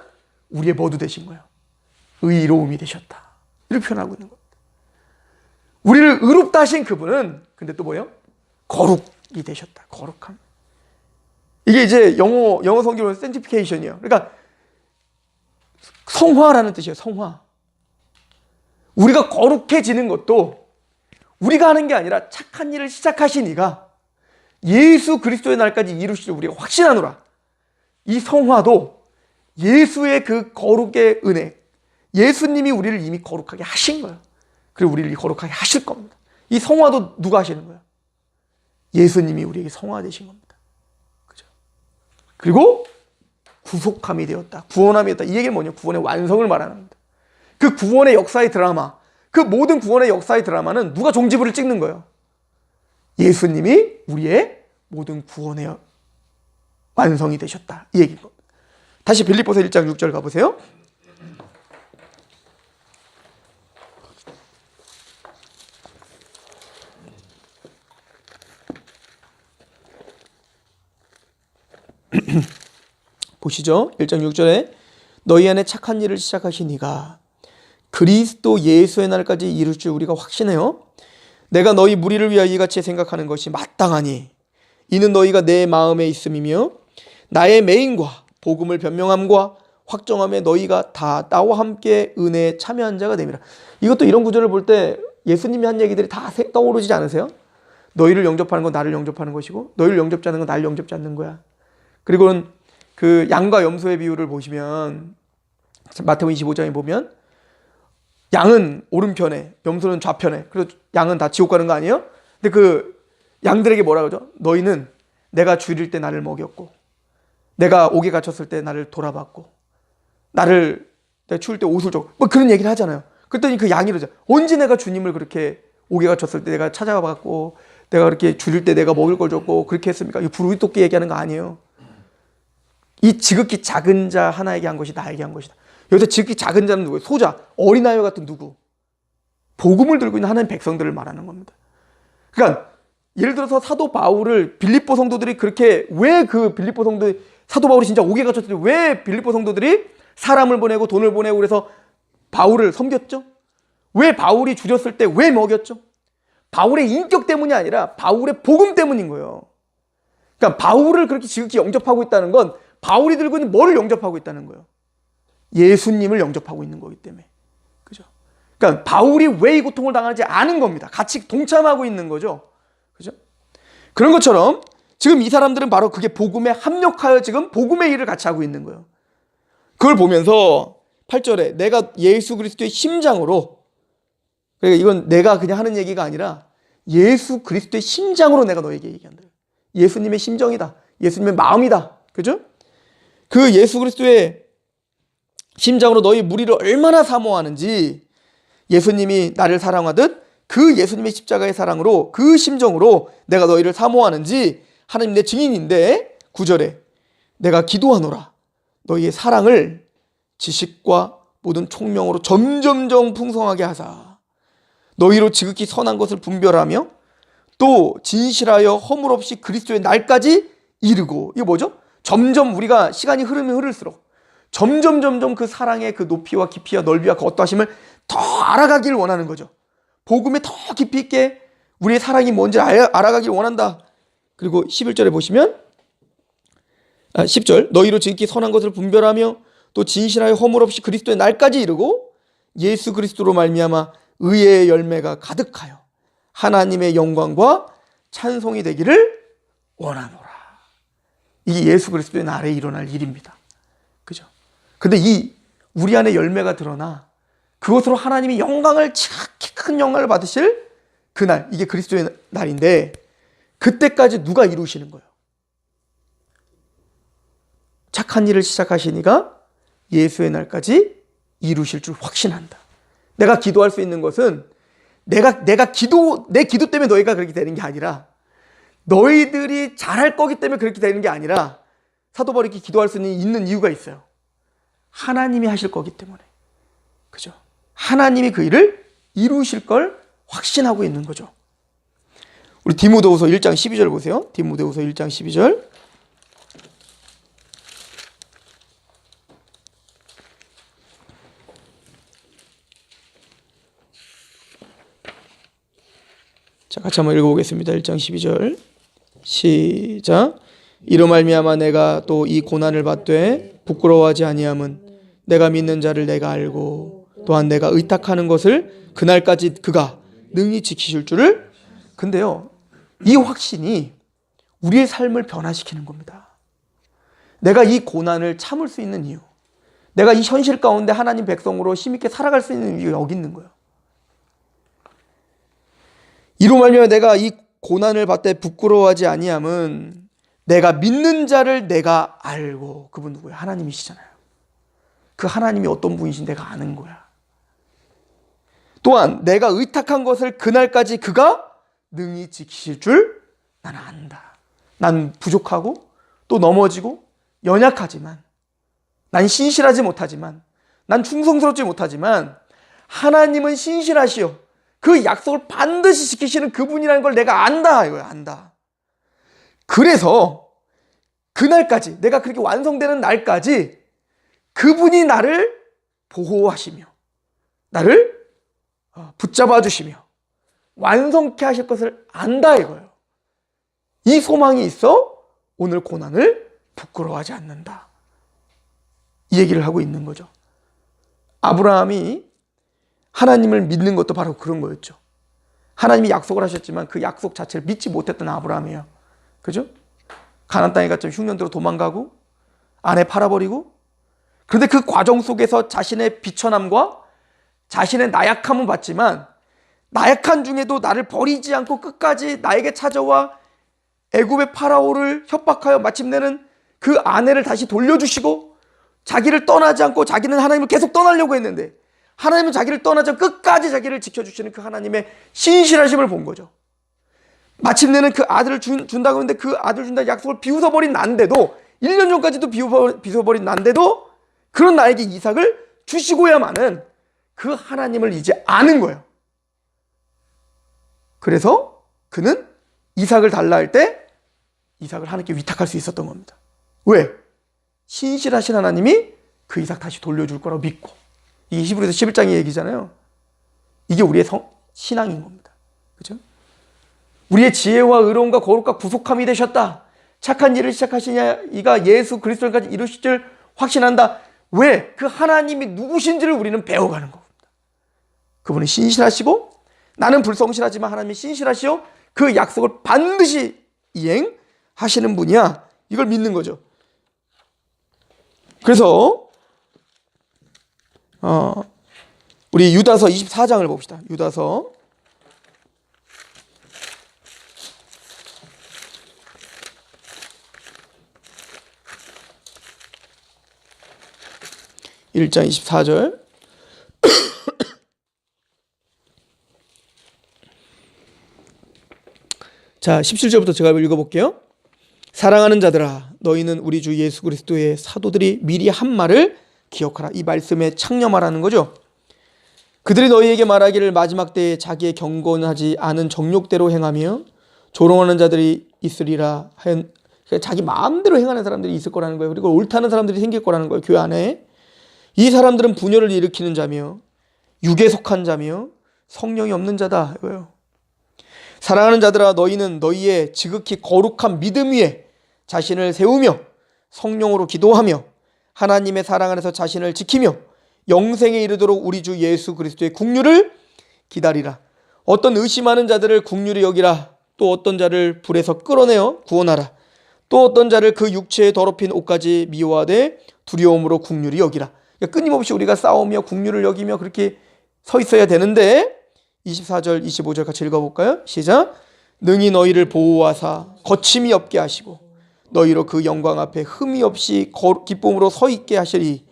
우리의 뭐도 되신 거예요? 의로움이 되셨다. 이렇게 표현하고 있는 겁니다. 우리를 의롭다 하신 그분은 근데 또 뭐예요? 거룩이 되셨다. 거룩함. 이게 이제 영어 성경으로 sanctification이에요. 그러니까 성화라는 뜻이에요. 성화. 우리가 거룩해지는 것도 우리가 하는 게 아니라 착한 일을 시작하신 이가 예수 그리스도의 날까지 이루시길 우리가 확신하노라. 이 성화도 예수의 그 거룩의 은혜, 예수님이 우리를 이미 거룩하게 하신 거예요. 그리고 우리를 거룩하게 하실 겁니다. 이 성화도 누가 하시는 거예요? 예수님이 우리에게 성화되신 겁니다. 그죠? 그리고 구속함이 되었다. 구원함이 되었다. 이 얘기는 뭐냐? 구원의 완성을 말하는 겁니다. 그 구원의 역사의 드라마, 그 모든 구원의 역사의 드라마는 누가 종지부를 찍는 거예요? 예수님이 우리의 모든 구원의 완성이 되셨다. 이 얘기인 겁니다. 다시 빌립보서 1장 6절 가보세요. 보시죠. 1장 6절에 너희 안에 착한 일을 시작하신 이가 그리스도 예수의 날까지 이룰 줄 우리가 확신해요. 내가 너희 무리를 위하여 이같이 생각하는 것이 마땅하니 이는 너희가 내 마음에 있음이며 나의 맹인과 복음을 변명함과 확정함에 너희가 다 나와 함께 은혜에 참여한 자가 됨이라. 이것도 이런 구절을 볼 때 예수님이 한 얘기들이 다 떠오르지 않으세요? 너희를 영접하는 건 나를 영접하는 것이고 너희를 영접지 않는 건 나를 영접지 않는 거야. 그리고는 그 양과 염소의 비유를 보시면 마태복음 25장에 보면 양은 오른편에 염소는 좌편에, 그래서 양은 다 지옥 가는 거 아니에요? 근데 그 양들에게 뭐라 그러죠? 너희는 내가 줄일 때 나를 먹였고 내가 옥에 갇혔을 때 나를 돌아봤고 나를 내가 추울 때 옷을 줬고 뭐 그런 얘기를 하잖아요. 그랬더니 그 양이 그러죠. 언제 내가 주님을 그렇게 옥에 갇혔을 때 내가 찾아가봤고 내가 그렇게 줄일 때 내가 먹을 걸 줬고 그렇게 했습니까? 이 부르짖기 얘기하는 거 아니에요. 이 지극히 작은 자 하나에게 한 것이 나에게 한 것이다. 여기서 지극히 작은 자는 누구예요? 소자, 어린아이와 같은 누구? 복음을 들고 있는 하나님 백성들을 말하는 겁니다. 그러니까 예를 들어서 사도 바울을 빌립보 성도들이 그렇게 왜 그 빌립보 성도들이 사도 바울이 진짜 옥에 갇혔을 때 왜 빌립보 성도들이 사람을 보내고 돈을 보내고 그래서 바울을 섬겼죠? 왜 바울이 줄였을 때 왜 먹였죠? 바울의 인격 때문이 아니라 바울의 복음 때문인 거예요. 그러니까 바울을 그렇게 지극히 영접하고 있다는 건 바울이 들고 있는 뭐를 영접하고 있다는 거예요? 예수님을 영접하고 있는 거기 때문에. 그죠? 그러니까 바울이 왜 이 고통을 당하는지 아는 겁니다. 같이 동참하고 있는 거죠. 그죠? 그런 것처럼 지금 이 사람들은 바로 그게 복음에 합력하여 지금 복음의 일을 같이 하고 있는 거예요. 그걸 보면서 8절에 내가 예수 그리스도의 심장으로, 그러니까 이건 내가 그냥 하는 얘기가 아니라 예수 그리스도의 심장으로 내가 너에게 얘기한다. 예수님의 심정이다. 예수님의 마음이다. 그죠? 그 예수 그리스도의 심장으로 너희 무리를 얼마나 사모하는지 예수님이 나를 사랑하듯 그 예수님의 십자가의 사랑으로 그 심정으로 내가 너희를 사모하는지 하나님 내 증인인데 9절에 내가 기도하노라 너희의 사랑을 지식과 모든 총명으로 점점점 풍성하게 하사 너희로 지극히 선한 것을 분별하며 또 진실하여 허물 없이 그리스도의 날까지 이르고. 이게 뭐죠? 점점 우리가 시간이 흐르면 흐를수록 점점 그 사랑의 그 높이와 깊이와 넓이와 그 어떠하심을 더 알아가기를 원하는 거죠. 복음에 더 깊이 있게 우리의 사랑이 뭔지 알아가기를 원한다. 그리고 11절에 보시면 10절 너희로 지극히 선한 것을 분별하며 또 진실하여 허물 없이 그리스도의 날까지 이르고 예수 그리스도로 말미암아 의의 열매가 가득하여 하나님의 영광과 찬송이 되기를 원하노라. 이게 예수 그리스도의 날에 일어날 일입니다. 그죠? 근데 이 우리 안에 열매가 드러나 그것으로 하나님이 영광을 지극히 큰 영광을 받으실 그날, 이게 그리스도의 날인데 그때까지 누가 이루시는 거예요? 착한 일을 시작하시니가 예수의 날까지 이루실 줄 확신한다. 내가 기도할 수 있는 것은 내 기도 때문에 너희가 그렇게 되는 게 아니라 너희들이 잘할 거기 때문에 그렇게 되는 게 아니라 사도 바울이 이렇게 기도할 수 있는 이유가 있어요. 하나님이 하실 거기 때문에. 그죠? 하나님이 그 일을 이루실 걸 확신하고 있는 거죠. 우리 디모데후서 1장 12절 보세요. 디모데후서 1장 12절. 자, 같이 한번 읽어보겠습니다. 1장 12절 시작. 이로 말미암아 내가 또 이 고난을 받되 부끄러워하지 아니함은 내가 믿는 자를 내가 알고 또한 내가 의탁하는 것을 그날까지 그가 능히 지키실 줄을. 근데요, 이 확신이 우리의 삶을 변화시키는 겁니다. 내가 이 고난을 참을 수 있는 이유, 내가 이 현실 가운데 하나님 백성으로 힘있게 살아갈 수 있는 이유가 여기 있는 거예요. 이로 말미암아 내가 이 고난을 받되 부끄러워하지 아니함은 내가 믿는 자를 내가 알고. 그분 누구예요? 하나님이시잖아요. 그 하나님이 어떤 분이신 내가 아는 거야. 또한 내가 의탁한 것을 그날까지 그가 능히 지키실 줄 나는 안다. 난 부족하고 또 넘어지고 연약하지만, 난 신실하지 못하지만, 난 충성스럽지 못하지만 하나님은 신실하시오. 그 약속을 반드시 지키시는 그분이라는 걸 내가 안다. 이거야, 안다. 그래서 그날까지, 내가 그렇게 완성되는 날까지 그분이 나를 보호하시며 나를 붙잡아 주시며 완성케 하실 것을 안다 이거예요. 이 소망이 있어 오늘 고난을 부끄러워하지 않는다. 이 얘기를 하고 있는 거죠. 아브라함이 하나님을 믿는 것도 바로 그런 거였죠. 하나님이 약속을 하셨지만 그 약속 자체를 믿지 못했던 아브라함이에요. 그죠? 가나안 땅에 갔지만 흉년대로 도망가고 아내 팔아버리고, 그런데 그 과정 속에서 자신의 비천함과 자신의 나약함은 봤지만 나약한 중에도 나를 버리지 않고 끝까지 나에게 찾아와 애굽의 파라오를 협박하여 마침내는 그 아내를 다시 돌려주시고 자기를 떠나지 않고, 자기는 하나님을 계속 떠나려고 했는데 하나님은 자기를 떠나지 않고 끝까지 자기를 지켜주시는 그 하나님의 신실하심을 본 거죠. 마침내는 그 아들을 준다고 했는데 그 아들 준다는 약속을 비웃어버린 난데도, 1년 전까지도 비웃어버린 난데도 그런 나에게 이삭을 주시고야만은 그 하나님을 이제 아는 거예요. 그래서 그는 이삭을 달라 할 때 이삭을 하나님께 위탁할 수 있었던 겁니다. 왜? 신실하신 하나님이 그 이삭 다시 돌려줄 거라고 믿고. 이게 히브리서 11장의 얘기잖아요. 이게 우리의 신앙인 겁니다. 그죠? 우리의 지혜와 의로움과 거룩과 구속함이 되셨다. 착한 일을 시작하시냐 이가 예수 그리스도까지 이루실 줄 확신한다. 왜? 그 하나님이 누구신지를 우리는 배워가는 겁니다. 그분은 신실하시고 나는 불성실하지만 하나님이 신실하시오. 그 약속을 반드시 이행하시는 분이야. 이걸 믿는 거죠. 그래서 우리 유다서 24장을 봅시다. 유다서 1장 24절. 자, 17절부터 제가 읽어볼게요. 사랑하는 자들아, 너희는 우리 주 예수 그리스도의 사도들이 미리 한 말을 기억하라. 이 말씀에 창념하라는 거죠. 그들이 너희에게 말하기를 마지막 때에 자기의 경건하지 않은 정욕대로 행하며 조롱하는 자들이 있으리라 하연, 자기 마음대로 행하는 사람들이 있을 거라는 거예요. 그리고 옳다는 사람들이 생길 거라는 거예요. 교회 안에. 이 사람들은 분열을 일으키는 자며 육에 속한 자며 성령이 없는 자다 이거예요. 사랑하는 자들아, 너희는 너희의 지극히 거룩한 믿음 위에 자신을 세우며 성령으로 기도하며 하나님의 사랑 안에서 자신을 지키며 영생에 이르도록 우리 주 예수 그리스도의 국류를 기다리라. 어떤 의심하는 자들을 국류를 여기라. 또 어떤 자를 불에서 끌어내어 구원하라. 또 어떤 자를 그 육체에 더럽힌 옷까지 미워하되 두려움으로 국류를 여기라. 그러니까 끊임없이 우리가 싸우며 국류를 여기며 그렇게 서 있어야 되는데, 24절 25절 같이 읽어볼까요? 시작. 능히 너희를 보호하사 거침이 없게 하시고 너희로 그 영광 앞에 흠이 없이 기쁨으로 서 있게 하시리.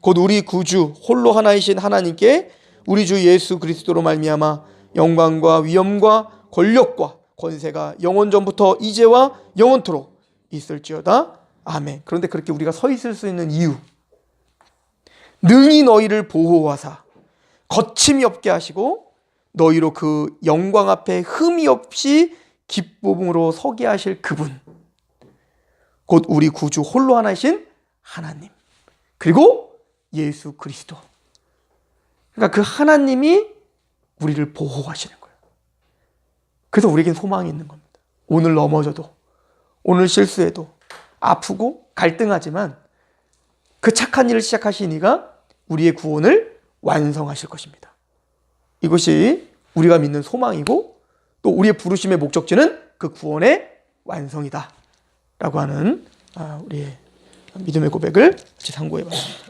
곧 우리 구주 홀로 하나이신 하나님께 우리 주 예수 그리스도로 말미암아 영광과 위엄과 권력과 권세가 영원 전부터 이제와 영원토록 있을지어다. 아멘. 그런데 그렇게 우리가 서 있을 수 있는 이유, 능히 너희를 보호하사 거침이 없게 하시고 너희로 그 영광 앞에 흠이 없이 기쁨으로 서게 하실 그분, 곧 우리 구주 홀로 하나이신 하나님, 그리고 예수 그리스도. 그러니까 그 하나님이 우리를 보호하시는 거예요. 그래서 우리에겐 소망이 있는 겁니다. 오늘 넘어져도, 오늘 실수해도, 아프고 갈등하지만 그 착한 일을 시작하신 이가 우리의 구원을 완성하실 것입니다. 이것이 우리가 믿는 소망이고 또 우리의 부르심의 목적지는 그 구원의 완성이다 라고 하는 우리의 믿음의 고백을 같이 상고해 봤습니다.